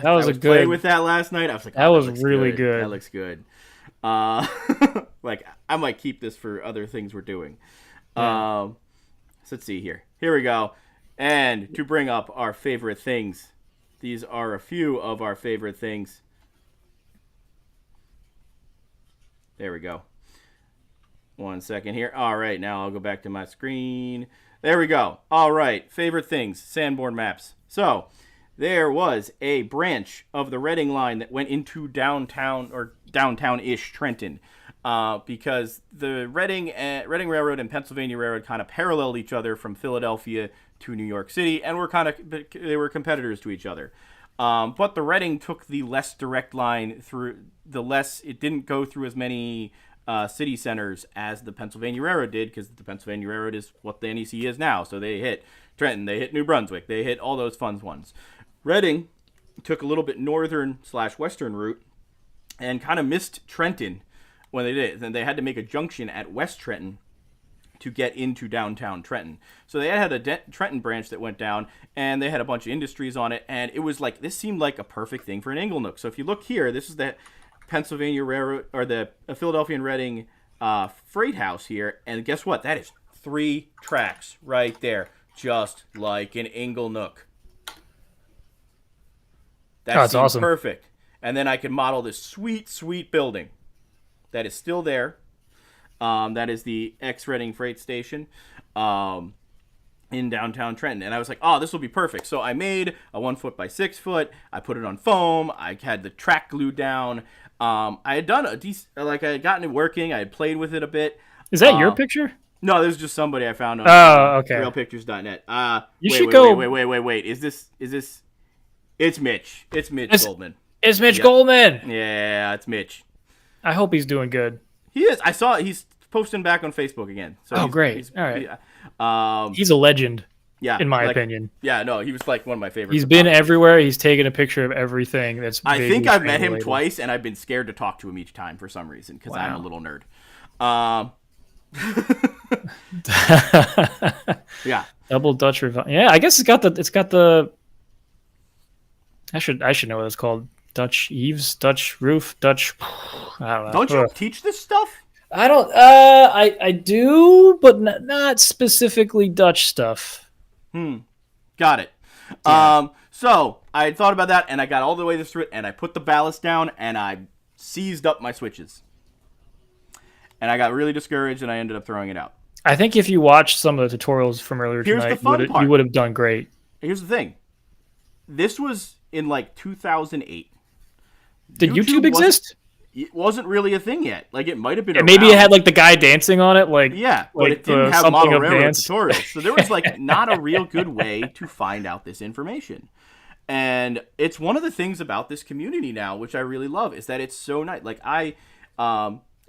was playing with that last night. I was like, that was really good. That looks good. Like I might keep this for other things we're doing. Yeah. So let's see here. Here we go. And to bring up our favorite things, these are a few of our favorite things. There we go. 1 second here. All right, now I'll go back to my screen. There we go. All right, favorite things, Sanborn maps. So there was a branch of the Reading line that went into downtown or downtown-ish Trenton. because the Reading Railroad and Pennsylvania Railroad kind of paralleled each other from Philadelphia to New York City, and they were competitors to each other. But the Reading took the less direct line through it didn't go through as many city centers as the Pennsylvania Railroad did, because the Pennsylvania Railroad is what the NEC is now. So they hit Trenton, they hit New Brunswick, they hit all those fun ones. Reading took a little bit northern/western route and kind of missed Trenton when they did it. Then they had to make a junction at West Trenton to get into downtown Trenton. So they had a Trenton branch that went down, and they had a bunch of industries on it, and it was like, this seemed like a perfect thing for an Inglenook. So if you look here, this is the Pennsylvania Railroad, or the Philadelphia and Reading freight house here, and guess what? That is 3 tracks right there, just like an Inglenook. That's awesome. Perfect. And then I could model this sweet, sweet building that is still there. That is the ex-Reading Freight Station in downtown Trenton. And I was like, oh, this will be perfect. So I made a 1 foot by 6 foot. I put it on foam. I had the track glued down. I had done I had gotten it working. I had played with it a bit. Is that your picture? No, this is just somebody I found on okay. RealPictures.net. Wait. Is this? It's Mitch. It's Mitch Goldman. It's Mitch Goldman. Yeah, it's Mitch. I hope he's doing good. He is. I saw he's posting back on Facebook again. So great. All right. He's a legend. Yeah, in my opinion. Yeah, no, he was like one of my favorites. He's been everywhere. He's taken a picture of everything. I think I've met him twice, and I've been scared to talk to him each time for some reason, because I'm a little nerd. Yeah. Double Dutch revival. Yeah, I guess it's got the. I should know what it's called. Dutch eaves, Dutch roof, Dutch. I don't know. Don't you teach this stuff? I don't. I do, but not specifically Dutch stuff. Got it. Yeah. So I had thought about that, and I got all the way through it, and I put the ballast down, and I seized up my switches, and I got really discouraged, and I ended up throwing it out. I think if you watched some of the tutorials from earlier tonight, you would have done great. Here's the thing. This was in like 2008. Did YouTube exist? It wasn't really a thing yet. Like, it might have been. Maybe it had like the guy dancing on it. Like, yeah, but like it didn't have model railroad tutorials. So there was like not a real good way to find out this information. And it's one of the things about this community now, which I really love, is that it's so nice. Like I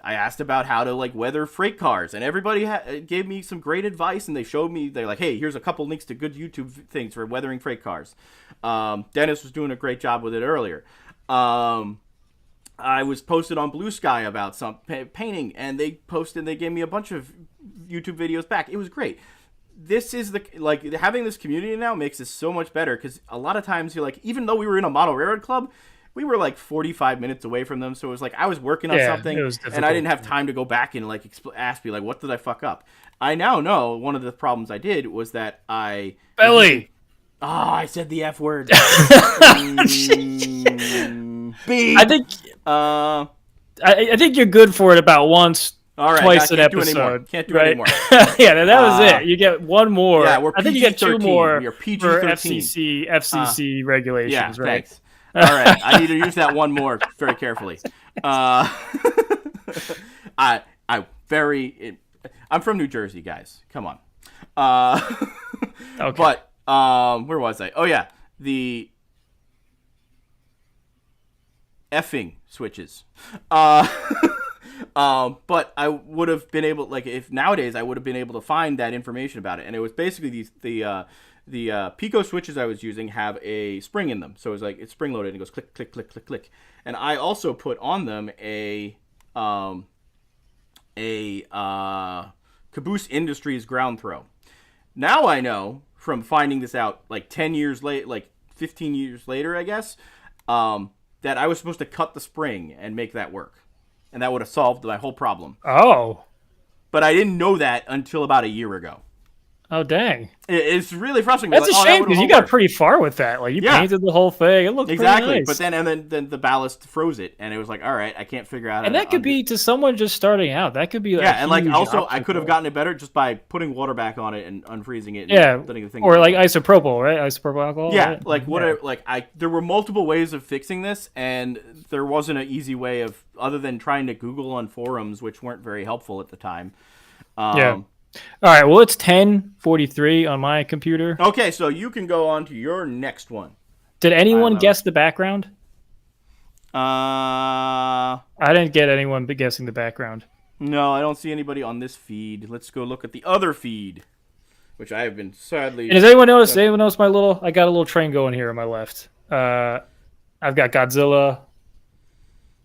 asked about how to like weather freight cars, and everybody gave me some great advice, and they showed me, they're like, hey, here's a couple links to good YouTube things for weathering freight cars. Dennis was doing a great job with it earlier. I was posted on Blue Sky about some painting, and they gave me a bunch of YouTube videos back. It was great. This is having this community now makes this so much better, because a lot of times you're like, even though we were in a model railroad club, we were like 45 minutes away from them. So it was like I was working on something, and I didn't have time to go back and like ask me like, what did I fuck up? I now know one of the problems I did was that I said the F word. B. I think you're good for it about once. All right, twice an episode. Can't do it anymore. Yeah, that was it. You get one more. Yeah, I think you get 2 more You're PG-13. for FCC regulations, yeah, right? Thanks. All right, I need to use that one more very carefully. I'm from New Jersey, guys. Come on. Okay. But where was I? Oh yeah, the effing switches. But I would have been able, like, if nowadays I would have been able to find that information about it, and it was basically the Pico switches I was using have a spring in them, so it was like it's spring loaded and it goes click click click click click, and I also put on them a Caboose Industries ground throw. Now I know from finding this out like 10 years late, like 15 years later, I guess, that I was supposed to cut the spring and make that work. And that would have solved my whole problem. Oh. But I didn't know that until about a year ago. Oh dang! It's really frustrating. That's like, a shame because you got worked. pretty far with that. Like you painted the whole thing. It looked exactly. pretty nice. But then the ballast froze it, and it was like, all right, I can't figure out. And that could be to someone just starting out. That could be and like also obstacle. I could have gotten it better just by putting water back on it and unfreezing it. And letting the thing or like isopropyl, right? Isopropyl alcohol. Yeah, right? like whatever. Like there were multiple ways of fixing this, and there wasn't an easy way of other than trying to Google on forums, which weren't very helpful at the time. All right, well, it's 10:43 on my computer. Okay, so you can go on to your next one. Did anyone guess the background? I didn't get anyone guessing the background. No, I don't see anybody on this feed. Let's go look at the other feed, which I have been sadly... And does anyone notice? Anyone notice my little... I got a little train going here on my left. I've got Godzilla.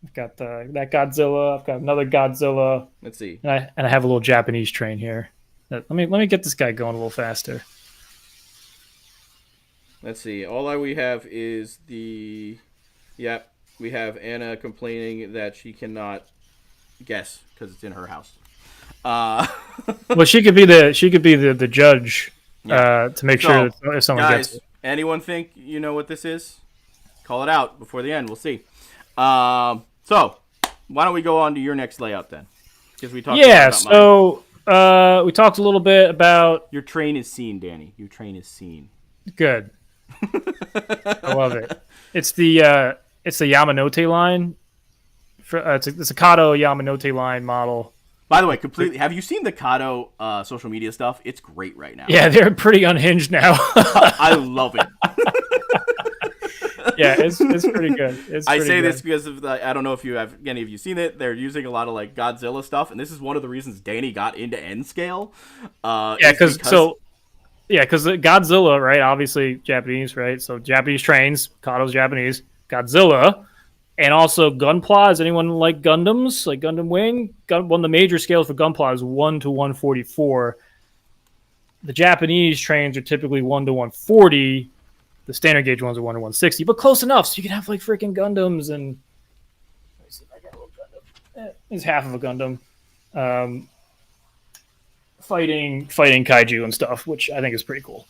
I've got that Godzilla. I've got another Godzilla. Let's see. And I have a little Japanese train here. Let me get this guy going a little faster. Let's see. All we have is the... Yep. We have Anna complaining that she cannot guess because it's in her house. Well, she could be the judge to make sure that someone guys, gets it. Anyone think you know what this is? Call it out before the end. We'll see. So why don't we go on to your next layout then? Because we talked about mine. We talked a little bit about your train is seen, Danny. Your train is seen. Good. I love it. It's the Yamanote line. It's a Kato Yamanote line model. By the way, completely. Have you seen the Kato social media stuff? It's great right now. Yeah, they're pretty unhinged now. I love it. Yeah, it's pretty good. I say this because of I don't know if any of you seen it. They're using a lot of like Godzilla stuff, and this is one of the reasons Danny got into N scale. Because Godzilla, right? Obviously Japanese, right? So Japanese trains, Kato's Japanese, Godzilla, and also Gunpla. Is anyone like Gundams, like Gundam Wing? One of the major scales for Gunpla is 1 to 144. The Japanese trains are typically 1 to 140. The standard gauge ones are 1 to 160, but close enough so you can have like freaking Gundams and. I got a little Gundam. It's half of a Gundam. Fighting kaiju and stuff, which I think is pretty cool.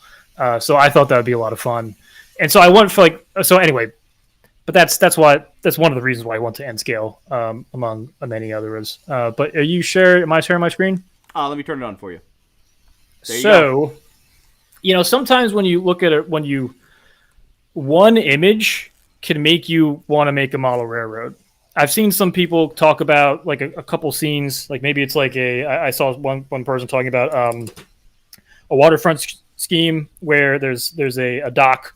So I thought that would be a lot of fun, and so I went for anyway. But that's one of the reasons why I went to N scale, among many others. But are you sure? Am I sharing my screen? Let me turn it on for you. Sometimes when you look at it, one image can make you want to make a model railroad. I've seen some people talk about like a couple scenes, like maybe it's like I saw one person talking about a waterfront scheme where there's a dock,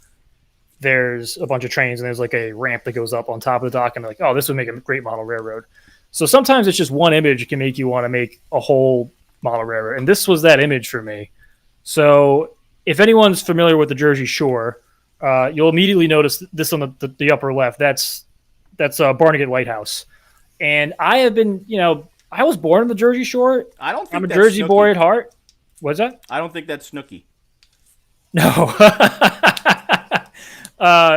there's a bunch of trains, and there's like a ramp that goes up on top of the dock, and they're like, oh, this would make a great model railroad. So sometimes it's just one image can make you want to make a whole model railroad, and this was that image for me. So if anyone's familiar with the Jersey Shore, you'll immediately notice this on the upper left. That's Barnegat Lighthouse. And I have been, I was born on the Jersey Shore. I'm a Jersey boy at heart. What's that? I don't think that's Snooki. No.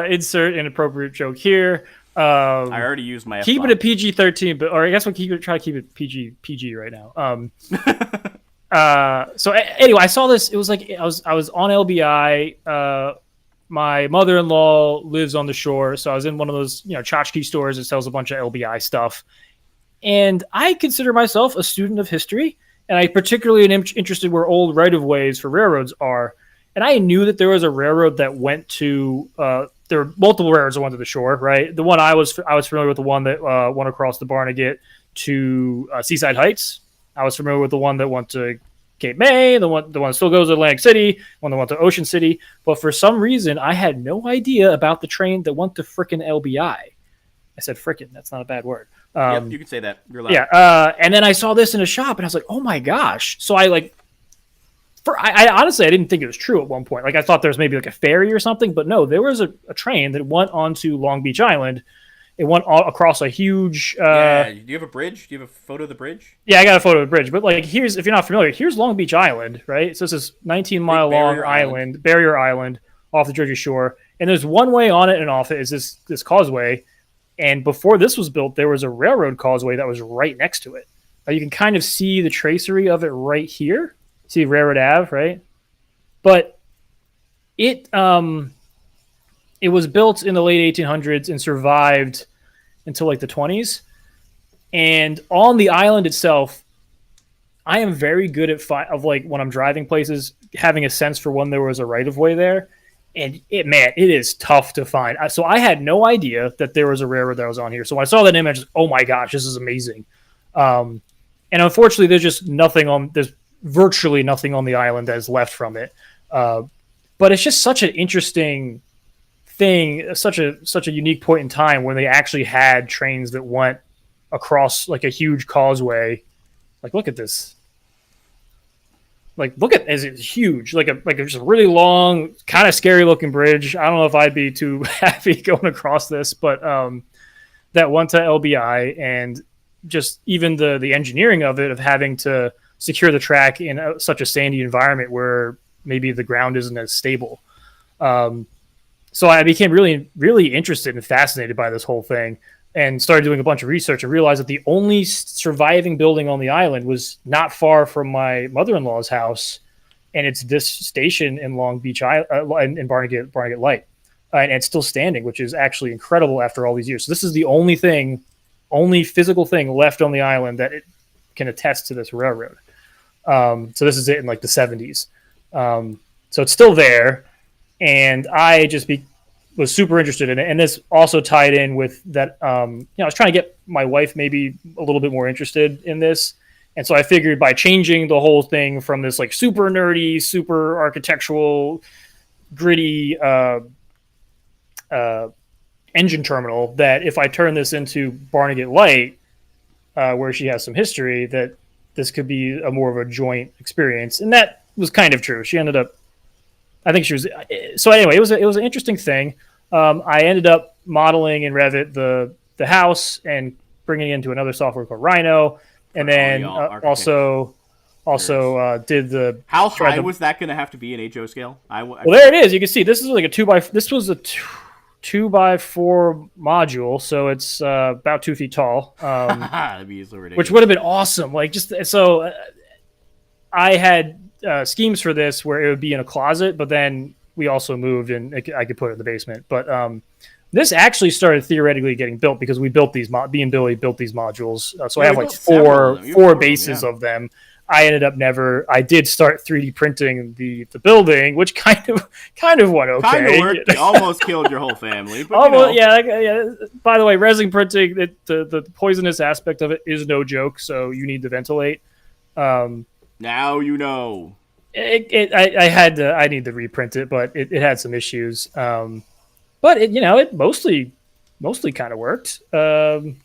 Insert inappropriate joke here. I already used my F-bomb. Keep it at PG-13, but I guess we'll try to keep it PG right now. So anyway, I saw this. It was like I was on LBI. My mother-in-law lives on the shore, so I was in one of those tchotchke stores that sells a bunch of LBI stuff. And I consider myself a student of history, and I particularly am interested where old right-of-ways for railroads are. And I knew that there was a railroad that went to there were multiple railroads that went to the shore, right? The one I was familiar with, the one that went across the Barnegat to Seaside Heights. I was familiar with the one that went to Cape May, the one that still goes to Atlantic City, one that went to Ocean City. But for some reason, I had no idea about the train that went to frickin' LBI. I said frickin', that's not a bad word. Yep, you can say that. You're allowed. Yeah, and then I saw this in a shop, and I was like, oh my gosh. So I honestly, I didn't think it was true at one point. Like I thought there was maybe like a ferry or something, but no, there was a train that went onto Long Beach Island. It went across a huge. Do you have a bridge? Do you have a photo of the bridge? Yeah, I got a photo of the bridge. But like, if you're not familiar, here's Long Beach Island, right? So this is 19-mile long island, barrier island off the Jersey Shore, and there's one way on it and off it is this causeway. And before this was built, there was a railroad causeway that was right next to it. You can kind of see the tracery of it right here. See Railroad Ave, right? But it it was built in the late 1800s and survived until like the 20s. And on the island itself, I am very good at like when I'm driving places, having a sense for when there was a right of way there. And it is tough to find. So I had no idea that there was a railroad that was on here. So when I saw that image, oh my gosh, this is amazing. And unfortunately, there's virtually nothing on the island that is left from it. But it's just such an interesting thing, such a unique point in time when they actually had trains that went across like a huge causeway. Like, look at this. Like, look at is it huge? Like a just a really long, kind of scary looking bridge. I don't know if I'd be too happy going across this, but that went to LBI, and just even the engineering of it, of having to secure the track in such a sandy environment where maybe the ground isn't as stable. So I became really, really interested and fascinated by this whole thing, and started doing a bunch of research and realized that the only surviving building on the island was not far from my mother-in-law's house. And it's this station in Long Beach, in Barnegat Light. And it's still standing, which is actually incredible after all these years. So this is the only physical thing left on the island that it can attest to this railroad. So this is it in like the 70s. So it's still there. And I just was super interested in it, and this also tied in with that. I was trying to get my wife maybe a little bit more interested in this, and so I figured by changing the whole thing from this like super nerdy, super architectural, gritty engine terminal, that if I turn this into Barnegat Light, where she has some history, that this could be a more of a joint experience, and that was kind of true. She ended up. I think she was. So anyway, it was an interesting thing. I ended up modeling in Revit the house and bringing it into another software called Rhino, and then also did the. How high was that going to have to be in HO scale? Well, there it is. You can see this is like this was a 2x4 module, so it's about 2 feet tall. That'd be so ridiculous. Which would have been awesome. Like just so, I had. Schemes for this where it would be in a closet, but then we also moved and I could put it in the basement. But this actually started theoretically getting built because we built these. Me and Billy built these modules. So I have like four bases of them. I ended up I did start 3D printing the building, which kind of went okay. Kind of worked. You almost killed your whole family. But, almost, yeah. By the way, resin printing, the poisonous aspect of it is no joke. So you need to ventilate. Now you know. I need to reprint it, but it had some issues. But it mostly kind of worked. And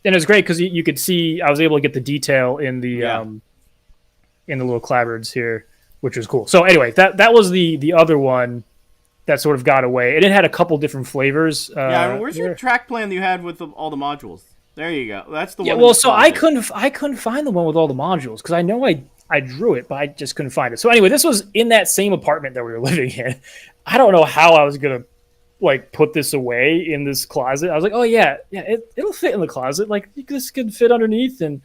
it was great because you could see I was able to get the detail in the little clapboards here, which was cool. So anyway, that was the other one that sort of got away, and it had a couple different flavors. Where's your track plan that you had with all the modules? There you go. That's the one. Yeah, well, so I couldn't find the one with all the modules because I know I drew it, but I just couldn't find it. So anyway, this was in that same apartment that we were living in. I don't know how I was gonna like put this away in this closet. I was like, oh yeah, it'll fit in the closet. Like this could fit underneath, and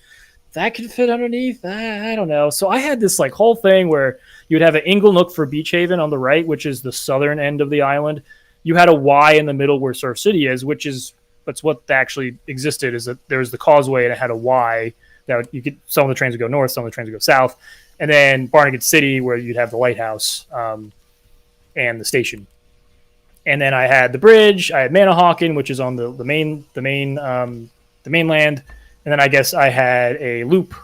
that could fit underneath. I don't know. So I had this like whole thing where you'd have an Inglenook for Beach Haven on the right, which is the southern end of the island. You had a Y in the middle where Surf City is, that's what actually existed, is that there was the causeway and it had a Y that some of the trains would go north, some of the trains would go south. And then Barnegat City, where you'd have the lighthouse and the station. And then I had the bridge, I had Manahawkin, which is on the mainland. And then I guess I had a loop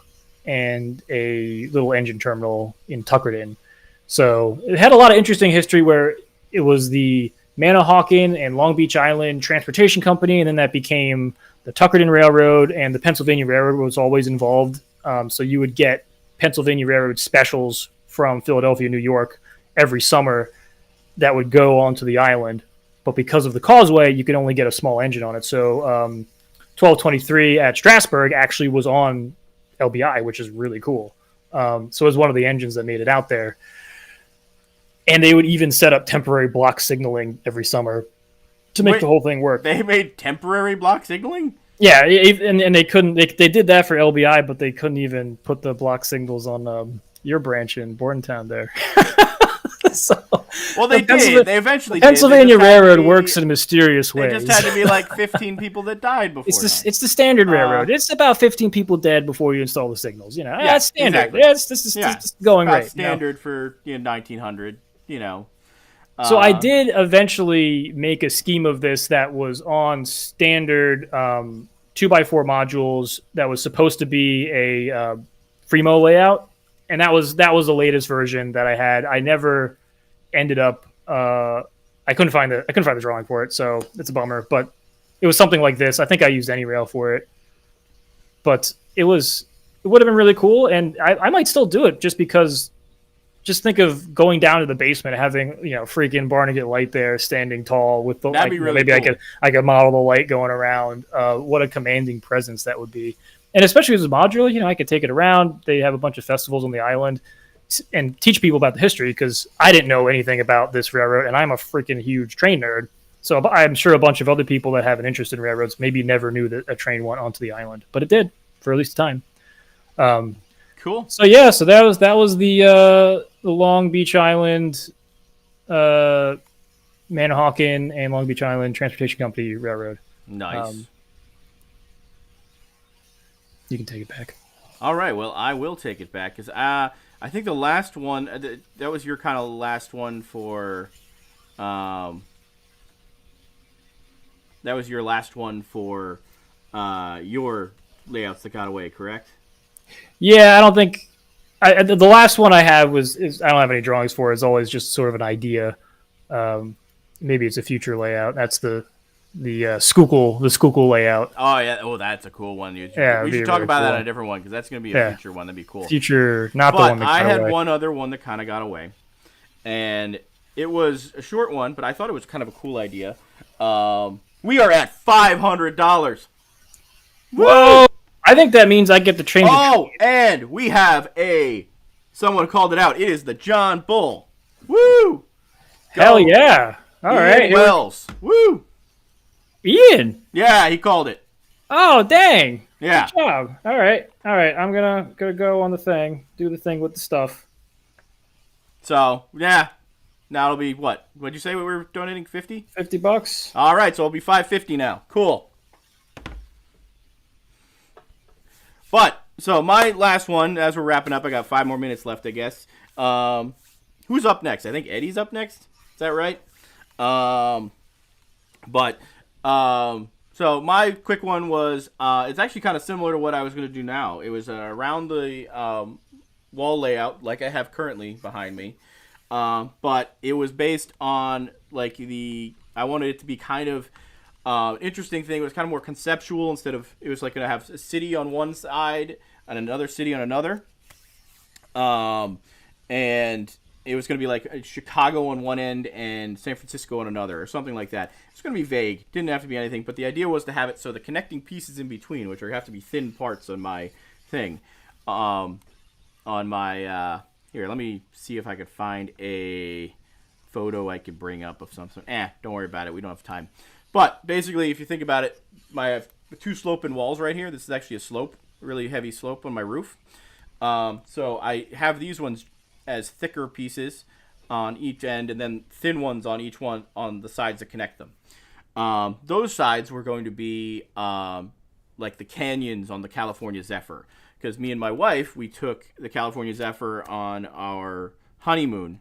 and a little engine terminal in Tuckerton. So it had a lot of interesting history where it was the Manahawkin and Long Beach Island Transportation Company, and then that became the Tuckerton Railroad, and the Pennsylvania Railroad was always involved. So you would get Pennsylvania Railroad specials from Philadelphia, New York every summer that would go onto the island. But because of the causeway, you could only get a small engine on it. So 1223 at Strasburg actually was on LBI, which is really cool. So it was one of the engines that made it out there. And they would even set up temporary block signaling every summer to make the whole thing work. They made temporary block signaling? Yeah, and they couldn't. They did that for LBI, but they couldn't even put the block signals on your branch in Bordentown there. So, Well, they the did. They eventually Pennsylvania did. They just had to Railroad be- works in mysterious They ways. just had to be like 15 people that died before. It's the standard railroad. It's about 15 people dead before you install the signals. You know, Yeah, that's standard. exactly. Yeah, this is going about right. standard for 1900. You know. So I did eventually make a scheme of this that was on standard 2x4 modules that was supposed to be a Fremo layout, and that was the latest version that I had. I never ended up. I couldn't find the drawing for it, so it's a bummer. But it was something like this. I think I used AnyRail for it, but it would have been really cool, and I might still do it just because. Just think of going down to the basement, having freaking Barnegat light there, standing tall with the That'd be really maybe cool. I could model the light going around. What a commanding presence that would be, and especially as a modular, I could take it around. They have a bunch of festivals on the island and teach people about the history because I didn't know anything about this railroad, and I'm a freaking huge train nerd. So I'm sure a bunch of other people that have an interest in railroads maybe never knew that a train went onto the island, but it did for at least a time. Cool. So yeah, so that was the Long Beach Island, Manahawkin and Long Beach Island Transportation Company Railroad. Nice. You can take it back. All right. Well, I will take it back because I think the last one that was your kind of last one for. That was your last one for your layouts that got away, correct? Yeah, I don't think the last one I have is I don't have any drawings for it. It's always just sort of an idea. Maybe it's a future layout. That's the Schuylkill layout. Oh yeah. Oh, that's a cool one. We Yeah, should it'd be talk really about that cool. on a different one because that's going to be a future one. That'd be cool. Future, not the But one that I got had away. one other one that kind of got away, and it was a short one, but I thought it was kind of a cool idea. We are at $500. Whoa! I think that means I get the train. Oh, and we have someone called it out. It is the John Bull. Woo! Hell yeah! All right, Ian Wells. Woo! Ian. Yeah, he called it. Oh dang! Yeah. Good job. All right. I'm gonna go on the thing, do the thing with the stuff. So yeah, now it'll be what? What'd you say we were donating? $50? $50. All right, so it'll be $550 now. Cool. But so my last one, as we're wrapping up, I got 5 more minutes left, I guess. Who's up next? I think Eddie's up next. Is that right? So my quick one was it's actually kind of similar to what I was going to do now. It was around the wall layout like I have currently behind me, but it was based on like I wanted it to be kind of interesting thing. It was kind of more conceptual instead of it was like going to have a city on one side and another city on another, and it was going to be like Chicago on one end and San Francisco on another, or something like that. It's going to be vague. Didn't have to be anything, but the idea was to have it so the connecting pieces in between, which have to be thin parts on my thing, on my here. Let me see if I could find a photo I could bring up of something. Don't worry about it. We don't have time. But basically, if you think about it, I have 2 sloping walls right here. This is actually a slope, a really heavy slope on my roof. So I have these ones as thicker pieces on each end, and then thin ones on each one on the sides that connect them. Those sides were going to be like the canyons on the California Zephyr, because me and my wife, we took the California Zephyr on our honeymoon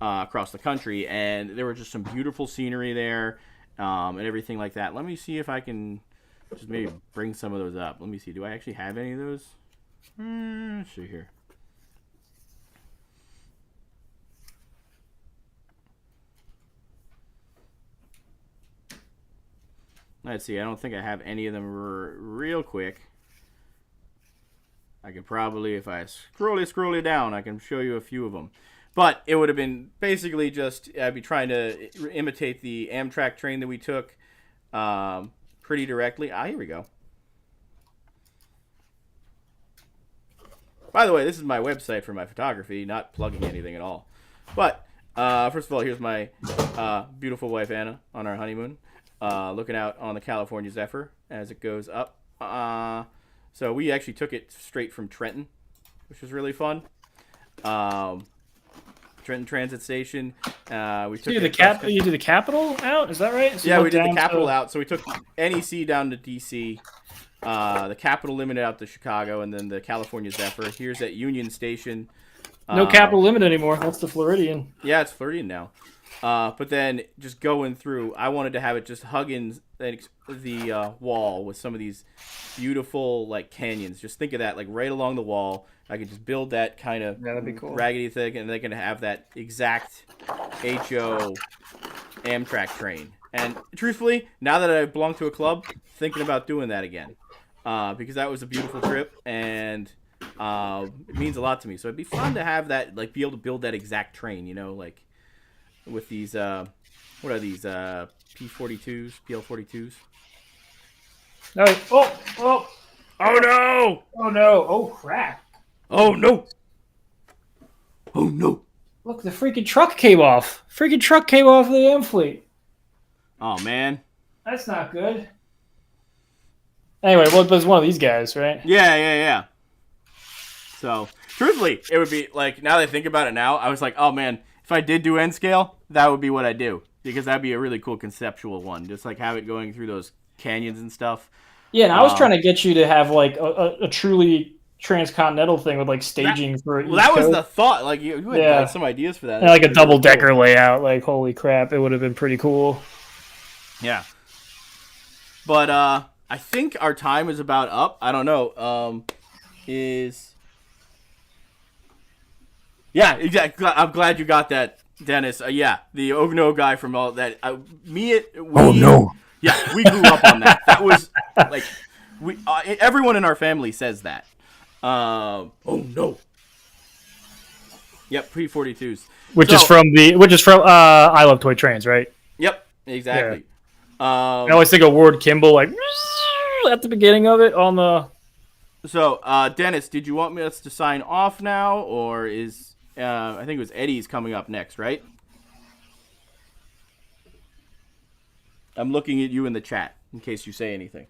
across the country, and there was just some beautiful scenery there and everything like that. Let me see if I can just maybe bring some of those up. Let me see. Do I actually have any of those? Let's see here. Let's see. I don't think I have any of them real quick. I could probably, if I scroll it down, I can show you a few of them. But it would have been basically just, I'd be trying to imitate the Amtrak train that we took pretty directly. Here we go. By the way, this is my website for my photography, not plugging anything at all. But first of all, here's my beautiful wife Anna on our honeymoon, looking out on the California Zephyr as it goes up. So we actually took it straight from Trenton, which was really fun. Trenton Transit Station. We took You do the Capitol out? Is that right? So yeah, we did the Capitol out. So we took NEC down to DC, the Capitol Limited out to Chicago, and then the California Zephyr. Here's at Union Station. No Capitol Limited anymore. That's the Floridian. Yeah, it's Floridian now. But then just going through, I wanted to have it just hugging the wall with some of these beautiful like canyons. Just think of that, like right along the wall. I could just build that kind of that'd be cool. raggedy thing, and they can have that exact HO Amtrak train. And truthfully, now that I belong to a club, thinking about doing that again, because that was a beautiful trip, and it means a lot to me. So it'd be fun to have that, like, be able to build that exact train, you know, like with these, what are these, P42s, PL42s? Oh no! Oh no! Oh crap! Oh no! Oh no! Look, the freaking truck came off. Freaking truck came off of the M fleet. Oh man. That's not good. Anyway, well, it was one of these guys, right? Yeah. So, truthfully, it would be, like, now that I think about it now, I was like, oh man, if I did do N scale, that would be what I do. Because that'd be a really cool conceptual one. Just, like, have it going through those canyons and stuff. Yeah, and I was trying to get you to have, like, a truly transcontinental thing with, like, staging for each that was coast. the thought. Like, you had like, some ideas for that. And, like, a double-decker layout. Like, holy crap, it would have been pretty cool. Yeah. But, I think our time is about up. I don't know. Yeah, exactly. I'm glad you got that, Dennis. Yeah, the Ogno guy from all that. Oh no. Yeah, we grew up on that. That was like everyone in our family says that. Oh no. Yep, P42s. Which is from I Love Toy Trains, right? Yep, exactly. Yeah. I always think of Ward Kimball like at the beginning of it on the. So, Dennis, did you want us to sign off now, or is I think it was Eddie's coming up next, right? I'm looking at you in the chat in case you say anything.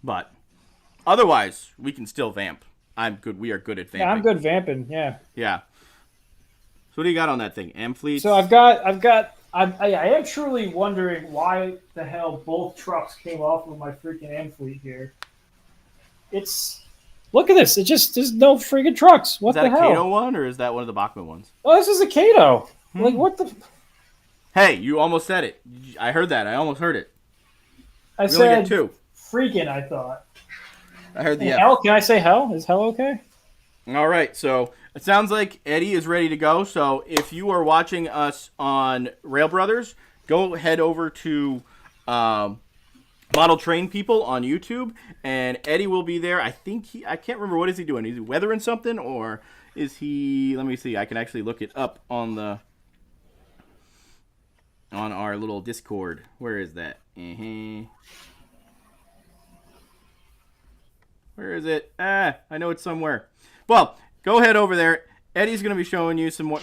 But otherwise, we can still vamp. I'm good. We are good at vamping. Yeah, I'm good vamping. Yeah. Yeah. So what do you got on that thing? Amfleets? So I am truly wondering why the hell both trucks came off of my freaking M fleet here. Look at this. There's no freaking trucks. What the hell? Is that a Kato one, or is that one of the Bachmann ones? Oh, this is a Kato. Like, what the... Hey, you almost said it. I heard that. I almost heard it. I said only get two. Freaking, I thought. I heard the hell. Can I say hell? Is hell okay? All right, so it sounds like Eddie is ready to go. So if you are watching us on Railbrothers, go head over to Model Train People on YouTube, and Eddie will be there. I can't remember, what is he doing? Is he weathering something, or is he? Let me see. I can actually look it up on our little Discord. Where is that? Where is it? I know it's somewhere. Well, go head over there. Eddie's going to be showing you some more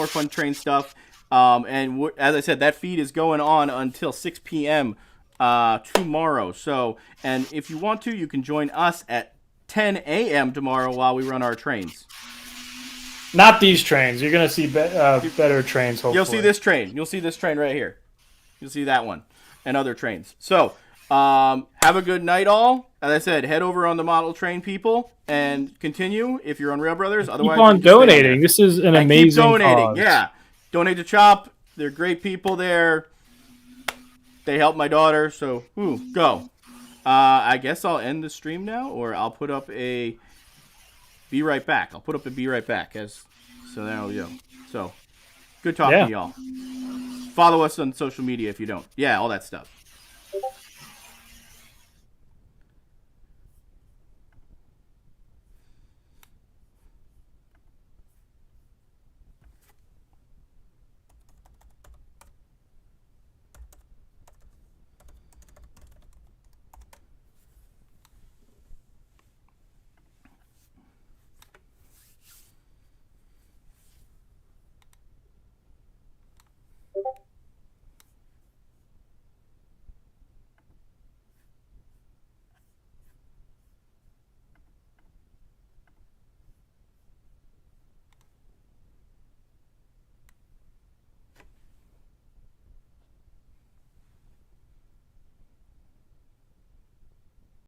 fun train stuff. And as I said, that feed is going on until 6 p.m. Tomorrow. So, and if you want to, you can join us at 10 a.m. tomorrow while we run our trains. Not these trains. You're going to see better trains, hopefully. You'll see this train. You'll see this train right here. You'll see that one and other trains. So, have a good night, all. As I said, head over on the Model Train People and continue if you're on Railbrothers. Otherwise, keep on donating. This is an amazing keep donating. Cause. Yeah, donate to Chop. They're great people there. They help my daughter. So, go. I guess I'll end the stream now, or I'll put up a be right back. I'll put up a be right back. So there we go. So, good talking to y'all. Follow us on social media if you don't. Yeah, all that stuff.